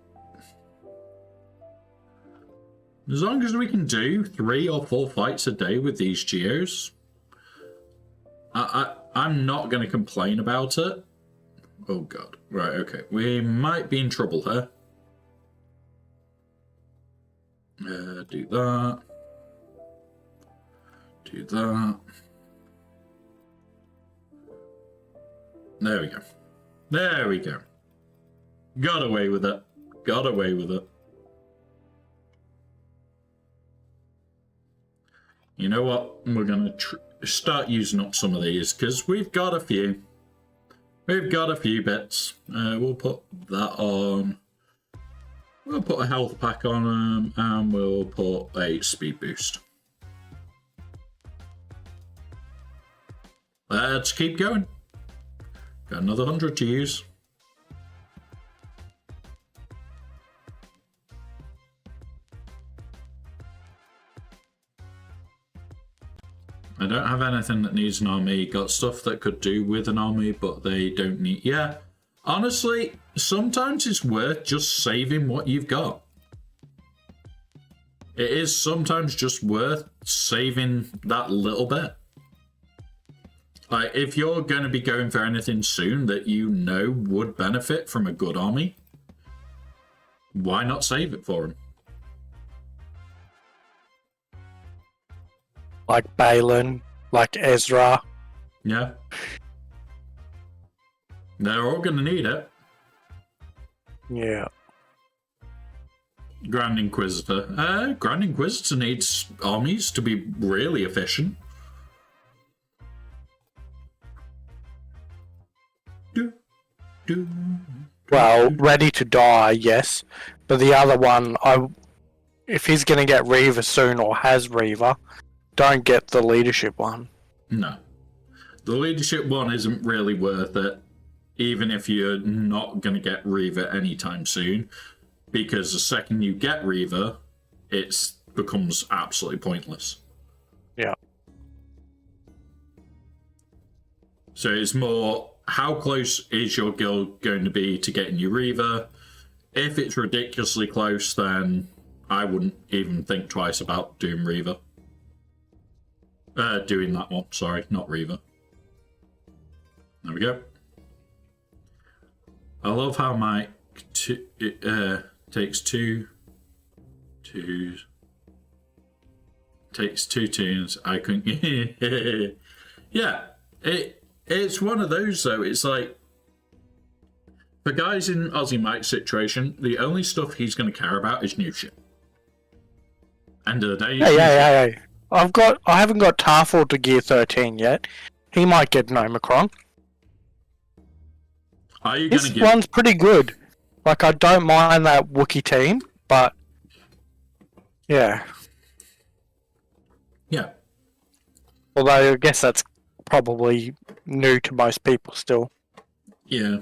As long as we can do 3 or 4 fights a day with these geos, I'm not going to complain about it. Oh god. Right, okay. We might be in trouble here. Do that. Do that. There we go. There we go. Got away with it. Got away with it. You know what? We're going to start using up some of these because we've got a few. We've got a few bits. We'll put that on. We'll put a health pack on them and we'll put a speed boost. Let's keep going. Got another 100 to use. I don't have anything that needs an army. Got stuff that could do with an army, but they don't need... Yeah, honestly, sometimes it's worth just saving what you've got. It is sometimes just worth saving that little bit. Like, if you're going to be going for anything soon that you know would benefit from a good army, why not save it for him? Like Balin, like Ezra. Yeah. They're all going to need it. Yeah. Grand Inquisitor. Grand Inquisitor needs armies to be really efficient. Well, ready to die, yes. But the other one, if he's going to get Reaver soon or has Reaver, don't get the leadership one. No. The leadership one isn't really worth it, even if you're not going to get Reaver anytime soon, because the second you get Reaver, it becomes absolutely pointless. Yeah. So it's more, how close is your guild going to be to getting your Reaver? If it's ridiculously close, then I wouldn't even think twice about doing Reaver. Doing that one, sorry, not Reaver. There we go. I love how my takes two tunes. I couldn't. Yeah, it's one of those though. It's like for guys in Aussie Mike's situation, the only stuff he's going to care about is new shit. End of the day. Hey. I haven't got Tarful to gear 13 yet. He might get an Omicron. Are you going to This get... one's pretty good. Like, I don't mind that Wookiee team, but... Yeah. Yeah. Although, I guess that's probably new to most people still. Yeah.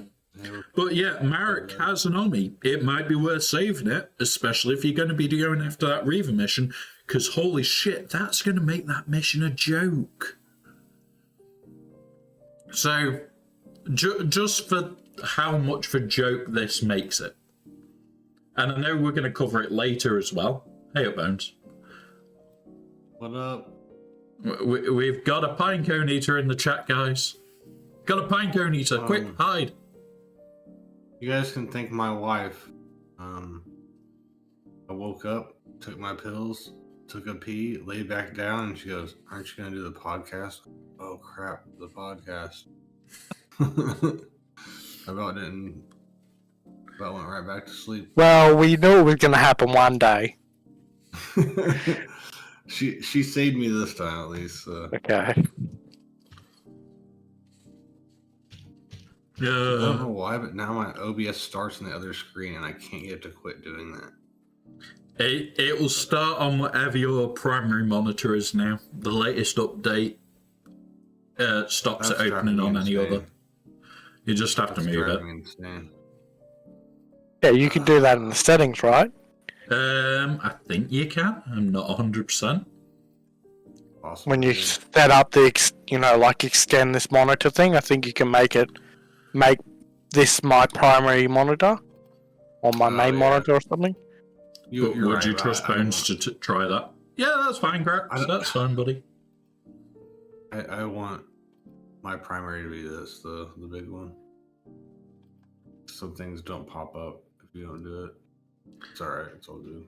But yeah, Marek has an army. It might be worth saving it, especially if you're going to be going after that Reaver mission, because holy shit, that's going to make that mission a joke. So, just for how much of a joke this makes it. And I know we're going to cover it later as well. Hey up, Bones. What up? We've got a Pinecone Eater in the chat, guys. Got a Pinecone Eater. Quick, hide. You guys can thank my wife. I woke up, took my pills, took a pee, laid back down, and she goes, "Aren't you going to do the podcast?" Oh, crap, the podcast. I about went right back to sleep. Well, we knew it was going to happen one day. She saved me this time, at least. Okay. I don't know Yeah. why, but now my OBS starts on the other screen, and I can't get it to quit doing that. It will start on whatever your primary monitor is now. The latest update stops That's it opening driving on me any insane. other. You just have to That's move it. driving me insane. Yeah, you can do that in the settings, right? I think you can. I'm not 100%. Awesome. When you set up the, like extend this monitor thing, I think you can make this my primary monitor or my main yeah. monitor or something. But You're would right, you but trust I don't Bones to try that? Yeah, that's fine, Grax. I don't- That's fine, buddy. I want my primary to be this, the big one. Some things don't pop up if you don't do it. It's alright, it's all good.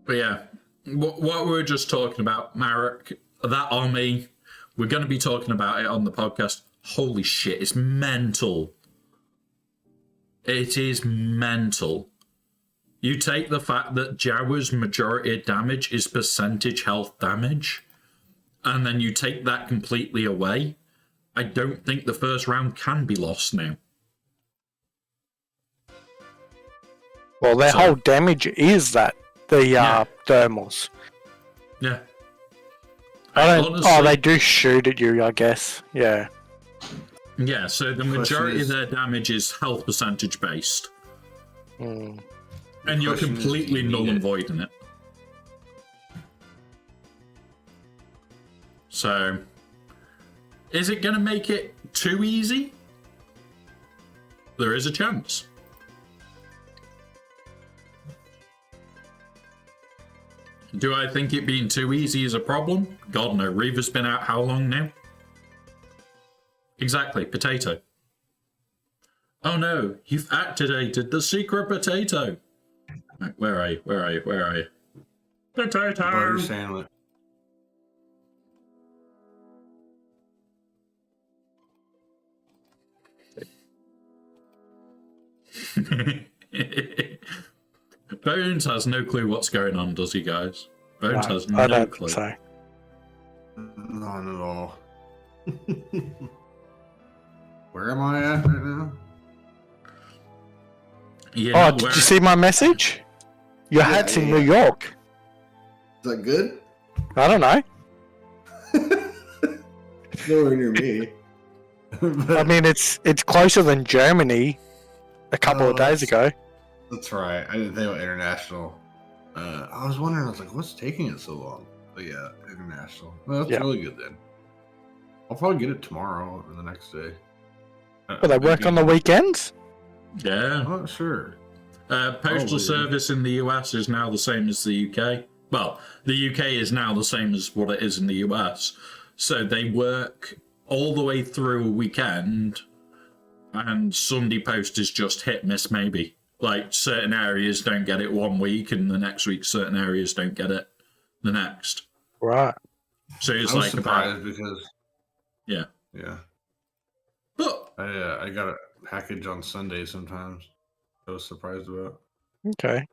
But yeah, what we were just talking about, Marek, that army, we're going to be talking about it on the podcast. Holy shit, it's mental. It is mental. You take the fact that Jawa's majority of damage is percentage health damage, and then you take that completely away. I don't think the first round can be lost now. Well, their So- whole damage is that the thermals. Yeah. They do shoot at you, I guess. Yeah. Yeah, so the Question majority of is- their damage is health percentage based. Mm. And you're question is, completely do you null need and it? voiding it. So, is it going to make it too easy? There is a chance. Do I think it being too easy is a problem? God no. Reaver's been out how long now? Exactly, potato. Oh no, you've activated the secret potato. Right, where are you? Where are you? Where are you? Potato! Butter sandwich. Bones has no clue what's going on, does he, guys? Bones No, has I no don't clue. think so. None at all. Where am I at right now? You're Oh, not did wearing- you see my message? Your hat's in yeah. New York. Is that good? I don't know. It's nowhere near me. I mean, it's closer than Germany a couple of days ago. That's right. I didn't think about international. I was wondering, I was like, what's taking it so long? But yeah, international. Well, that's Yeah. really good then. I'll probably get it tomorrow or the next day. Well, they work on the weekends? Yeah. I'm not sure. Postal Probably. service in the US is now the same as the UK. Well, the UK is now the same as what it is in the US. So they work all the way through a weekend, and Sunday post is just hit miss maybe. Like certain areas don't get it one week, and the next week certain areas don't get it the next. Right. So it's I was like surprised about because yeah. But I got a package on Sunday sometimes. I was surprised about. Okay.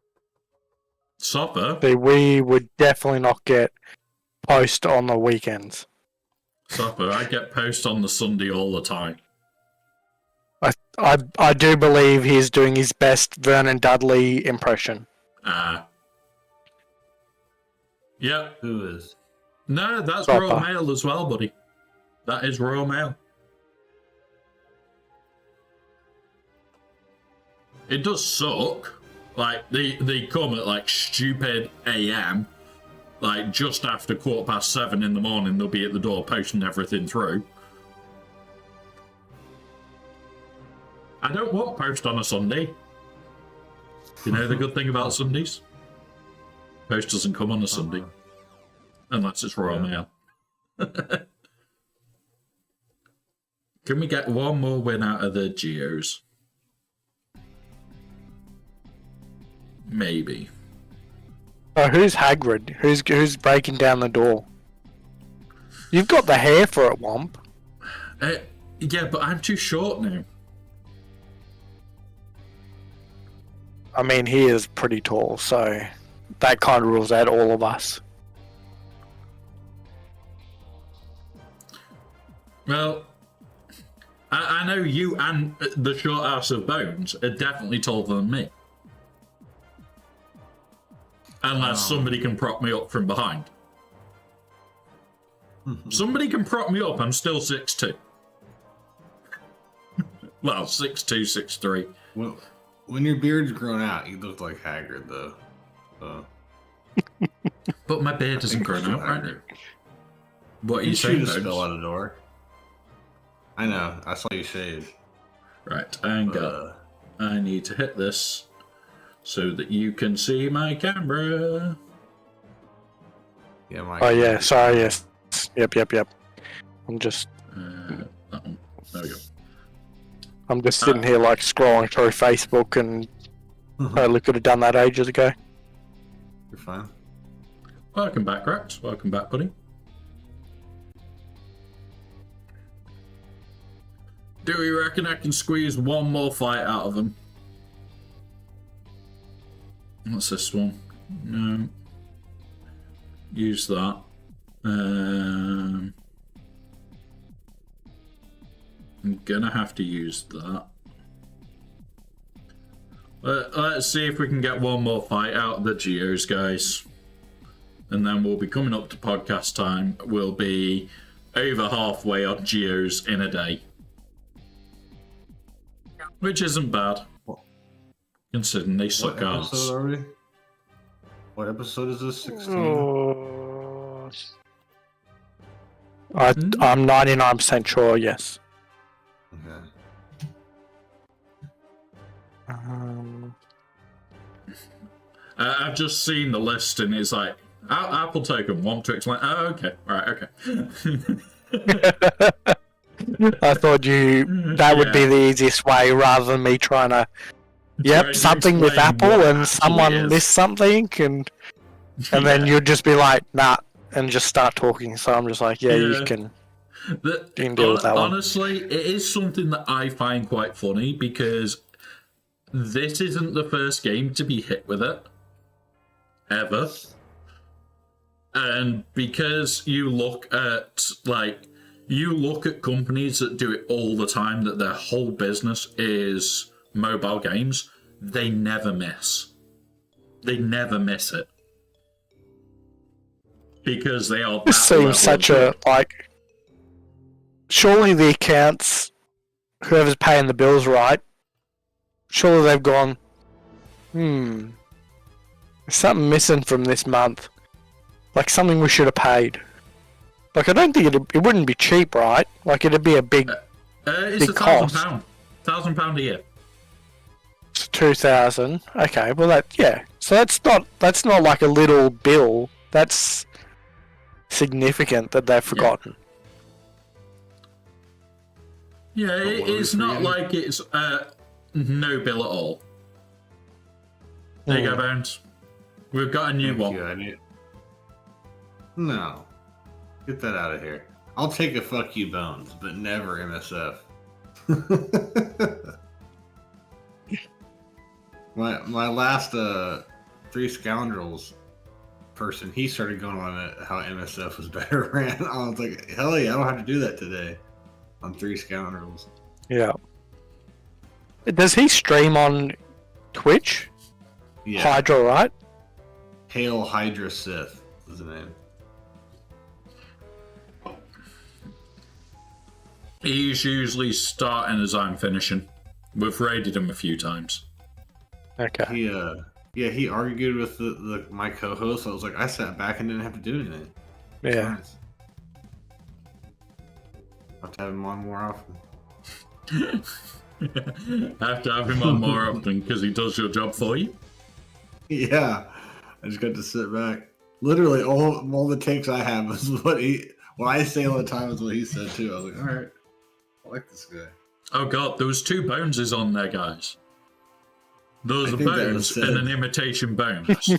Sopper, See, we would definitely not get post on the weekends. I get post on the Sunday all the time. I do believe he's doing his best Vernon Dudley impression. Yeah. Who is? No, that's Sopper. Royal Mail as well, buddy. That is Royal Mail. It does suck. Like, they come at, like, stupid AM. Like, just after 7:15 in the morning, they'll be at the door posting everything through. I don't want post on a Sunday. You know the good thing about Sundays? Post doesn't come on a Sunday. Unless it's Royal Mail. Can we get one more win out of the Geos? Maybe. Oh, who's Hagrid? Who's breaking down the door? You've got the hair for it, Womp. Yeah, but I'm too short now. I mean, he is pretty tall, so that kind of rules out all of us. Well, I know you and the short ass of Bones are definitely taller than me. Unless somebody can prop me up from behind. Somebody can prop me up, I'm still 6'2". Well, 6'2", 6'3". Well, when your beard's grown out, you look like Hagrid, though. But my beard isn't grown out right now. What are you You saying, just fell Bones? out the door. I know. I saw you shave. Right, hang on. I need to hit this so that you can see my camera. Yeah, my. Oh yeah, sorry, yes. Yep. I'm just That one. There we go. I'm just sitting here like scrolling through Facebook and totally could have done that ages ago. You're fine. Welcome back, Rex. Welcome back, buddy. Do we reckon I can squeeze one more fight out of him? What's this one? No. Use that. I'm gonna have to use that. Let's see if we can get one more fight out of the Geos, guys. And then we'll be coming up to podcast time. We'll be over halfway on Geos in a day. Which isn't bad. Considering they suck ass. What episode are we? What episode is this? 16? I'm 99% sure, yes. Okay. I've just seen the list and it's like, Apple token, want to explain? Oh, okay. Right, okay. I thought that would be the easiest way rather than me trying to. Yep, Trying to something with explain Apple what and Apple someone is. missed something and then you'd just be like, nah, and just start talking. So I'm just like, you can deal with that one. Honestly, it is something that I find quite funny because this isn't the first game to be hit with it. Ever. And because you look at companies that do it all the time, that their whole business is mobile games, they never miss. They never miss it. Because they are. This seems such a, like, surely the accounts, whoever's paying the bills right, surely they've gone, there's something missing from this month. Like something we should have paid. Like I don't think it wouldn't be cheap, right? Like it'd be a big, it's big cost. £1,000 a year. It's 2,000. Okay, well so that's not like a little bill. That's significant that they've forgotten. Yeah, it's not like it's no bill at all. There you go, Bones. We've got a new one. No. Get that out of here. I'll take a fuck you, Bones, but never MSF. my last Three Scoundrels person, he started going on how MSF was better ran. I was like, hell yeah, I don't have to do that today on Three Scoundrels. Yeah. Does he stream on Twitch? Yeah. Hydra, right? Hail Hydra Sith is the name. He's usually starting as I'm finishing. We've raided him a few times. Okay. He argued with my co-host. I was like, I sat back and didn't have to do anything. Yeah. Nice. I'll have to have him on more often. I have to have him on more often because he does your job for you. Yeah, I just got to sit back. Literally, all the takes I have is what I say all the time is what he said too. I was like, all right, I like this guy. Oh god, there was 2 Boneses on there, guys. There was a think that Bones was and an imitation Bones.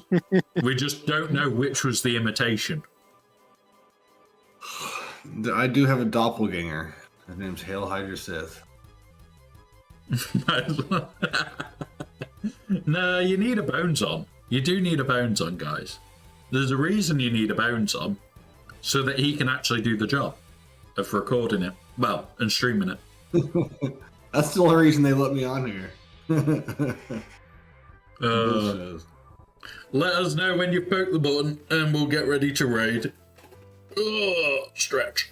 We just don't know which was the imitation. I do have a doppelganger. His name's Hail Hydra Sith. No, you need a Bones on. You do need a Bones on, guys. There's a reason you need a Bones on, so that he can actually do the job of recording it, well, and streaming it. That's the only reason they let me on here. Let us know when you poke the button, and we'll get ready to raid. Stretch.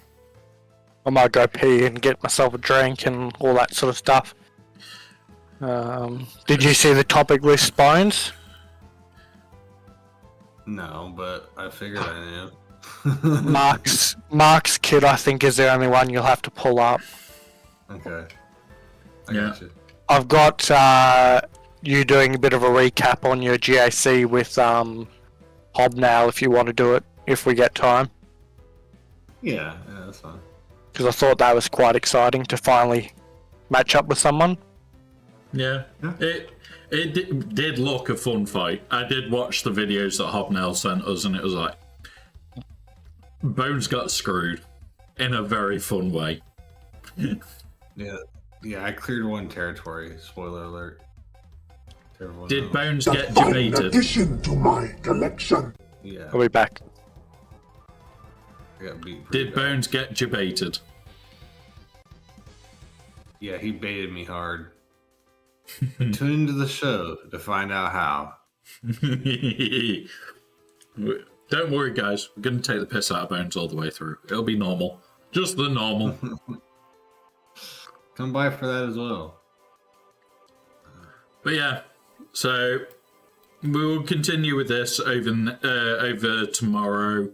I might go pee and get myself a drink and all that sort of stuff. Did you see the topic list, Bones? No, but I figured I knew. Mark's kid, I think, is the only one you'll have to pull up. Okay. I Yeah. got you. I've got you doing a bit of a recap on your GAC with Hobnail if you want to do it, if we get time. Yeah, that's fine. Because I thought that was quite exciting to finally match up with someone. Yeah. It did look a fun fight. I did watch the videos that Hobnail sent us, and it was like, Bones got screwed in a very fun way. Yeah, I cleared one territory. Spoiler alert. Everyone Did knows. Bones The get fine debated? addition to my collection. Yeah, I'll be back. I got beat. pretty Did bad. Bones get debated? Yeah, he baited me hard. Tune into the show to find out how. Don't worry, guys. We're going to take the piss out of Bones all the way through. It'll be normal. Just the normal. Come by for that as well. But yeah, so we will continue with this over tomorrow.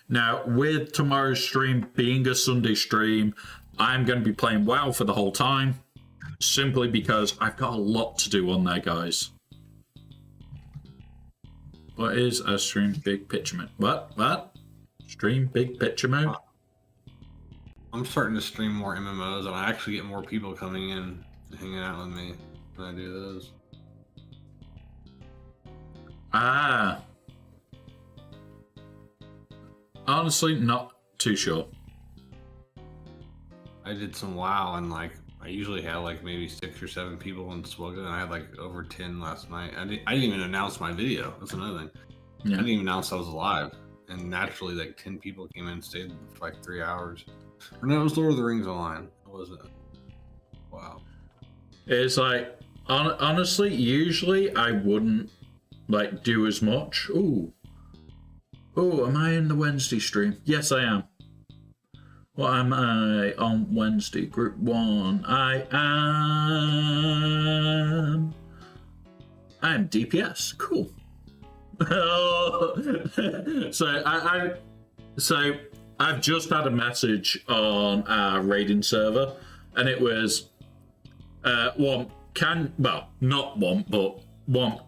Now, with tomorrow's stream being a Sunday stream, I'm going to be playing WoW for the whole time, simply because I've got a lot to do on there, guys. What is a stream big picture mode? What? Stream big picture mode? I'm starting to stream more MMOs, and I actually get more people coming in and hanging out with me when I do those. Ah. Honestly, not too sure. I did some WoW, and like I usually have like maybe 6 or 7 people in SWGOH, and I had like over 10 last night. I didn't even announce my video. That's another thing. I Yeah. didn't even announce I was live, and naturally like 10 people came in and stayed for like 3 hours. Or no, it was Lord of the Rings Online. It wasn't. Wow. It's like, honestly, usually I wouldn't like do as much. Ooh, am I in the Wednesday stream? Yes, I am. What am I on Wednesday? Group 1. I am DPS. Cool. So I've just had a message on our raiding server, and it was not one, but one.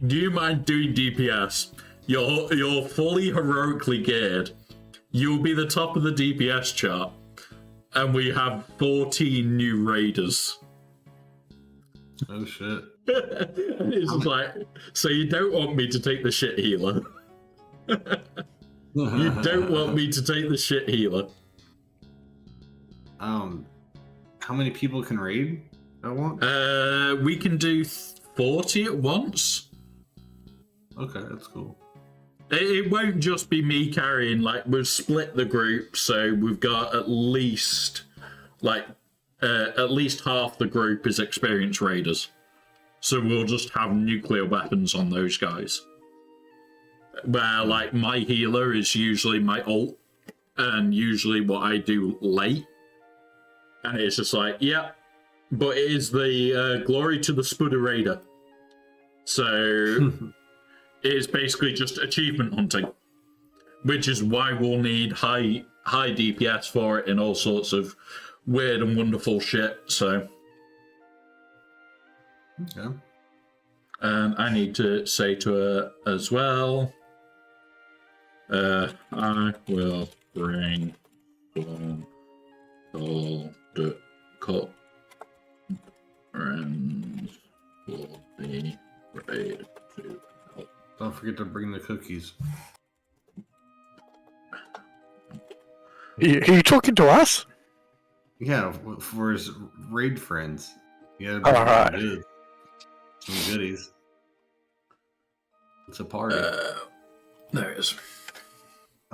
Do you mind doing DPS? You're fully heroically geared. You'll be the top of the DPS chart, and we have 14 new raiders. Oh shit. And it's just like, so you don't want me to take the shit healer? You don't want me to take the shit healer? How many people can raid at once? We can do 40 at once. Okay, that's cool. It won't just be me carrying, like, we've split the group, so we've got at least half the group is experienced raiders. So we'll just have nuclear weapons on those guys. Where, like, my healer is usually my ult, and usually what I do late. And it's just like, yeah, but it is the glory to the Spudder Raider. So... It's basically just achievement hunting, which is why we'll need high DPS for it and all sorts of weird and wonderful shit. So, Okay. and I need to say to her as well, I will bring all the cup friends will be ready to. Don't forget to bring the cookies. Are you talking to us? Yeah, for his raid friends. Yeah, Alright. some goodies. It's a party. There it is.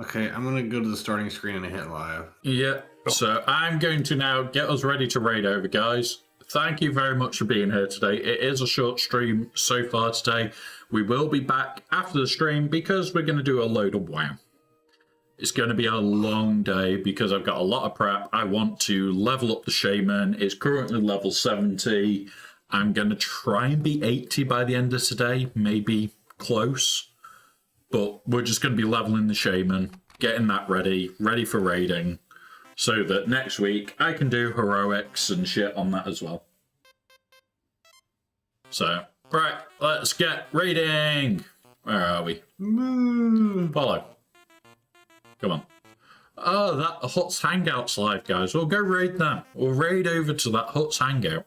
Okay, I'm gonna go to the starting screen and hit live. Yeah, So I'm going to now get us ready to raid over, guys. Thank you very much for being here today. It is a short stream so far today. We will be back after the stream because we're going to do a load of WoW. It's going to be a long day because I've got a lot of prep. I want to level up the Shaman. It's currently level 70. I'm going to try and be 80 by the end of today, maybe close. But we're just going to be leveling the Shaman, getting that ready for raiding, so that next week I can do heroics and shit on that as well. So, right, let's get raiding. Where are we? Follow. Come on. Oh, that Huts Hangout's live, guys. We'll go raid that. We'll raid over to that Huts Hangout.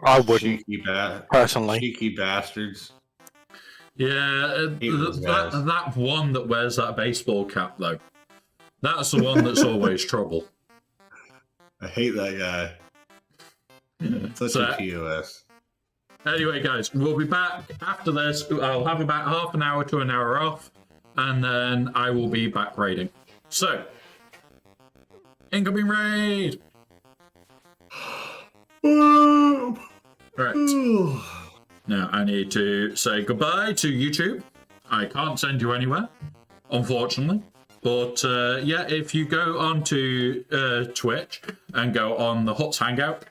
I wouldn't, personally. Cheeky bastards. Yeah, that one that wears that baseball cap, though. That's the one that's always trouble. I hate that guy. Such a POS. Anyway, guys, we'll be back after this. I'll have about half an hour to an hour off, and then I will be back raiding. So, incoming raid! Right. Now, I need to say goodbye to YouTube. I can't send you anywhere, unfortunately. But, yeah, if you go onto Twitch and go on the Huts Hangout,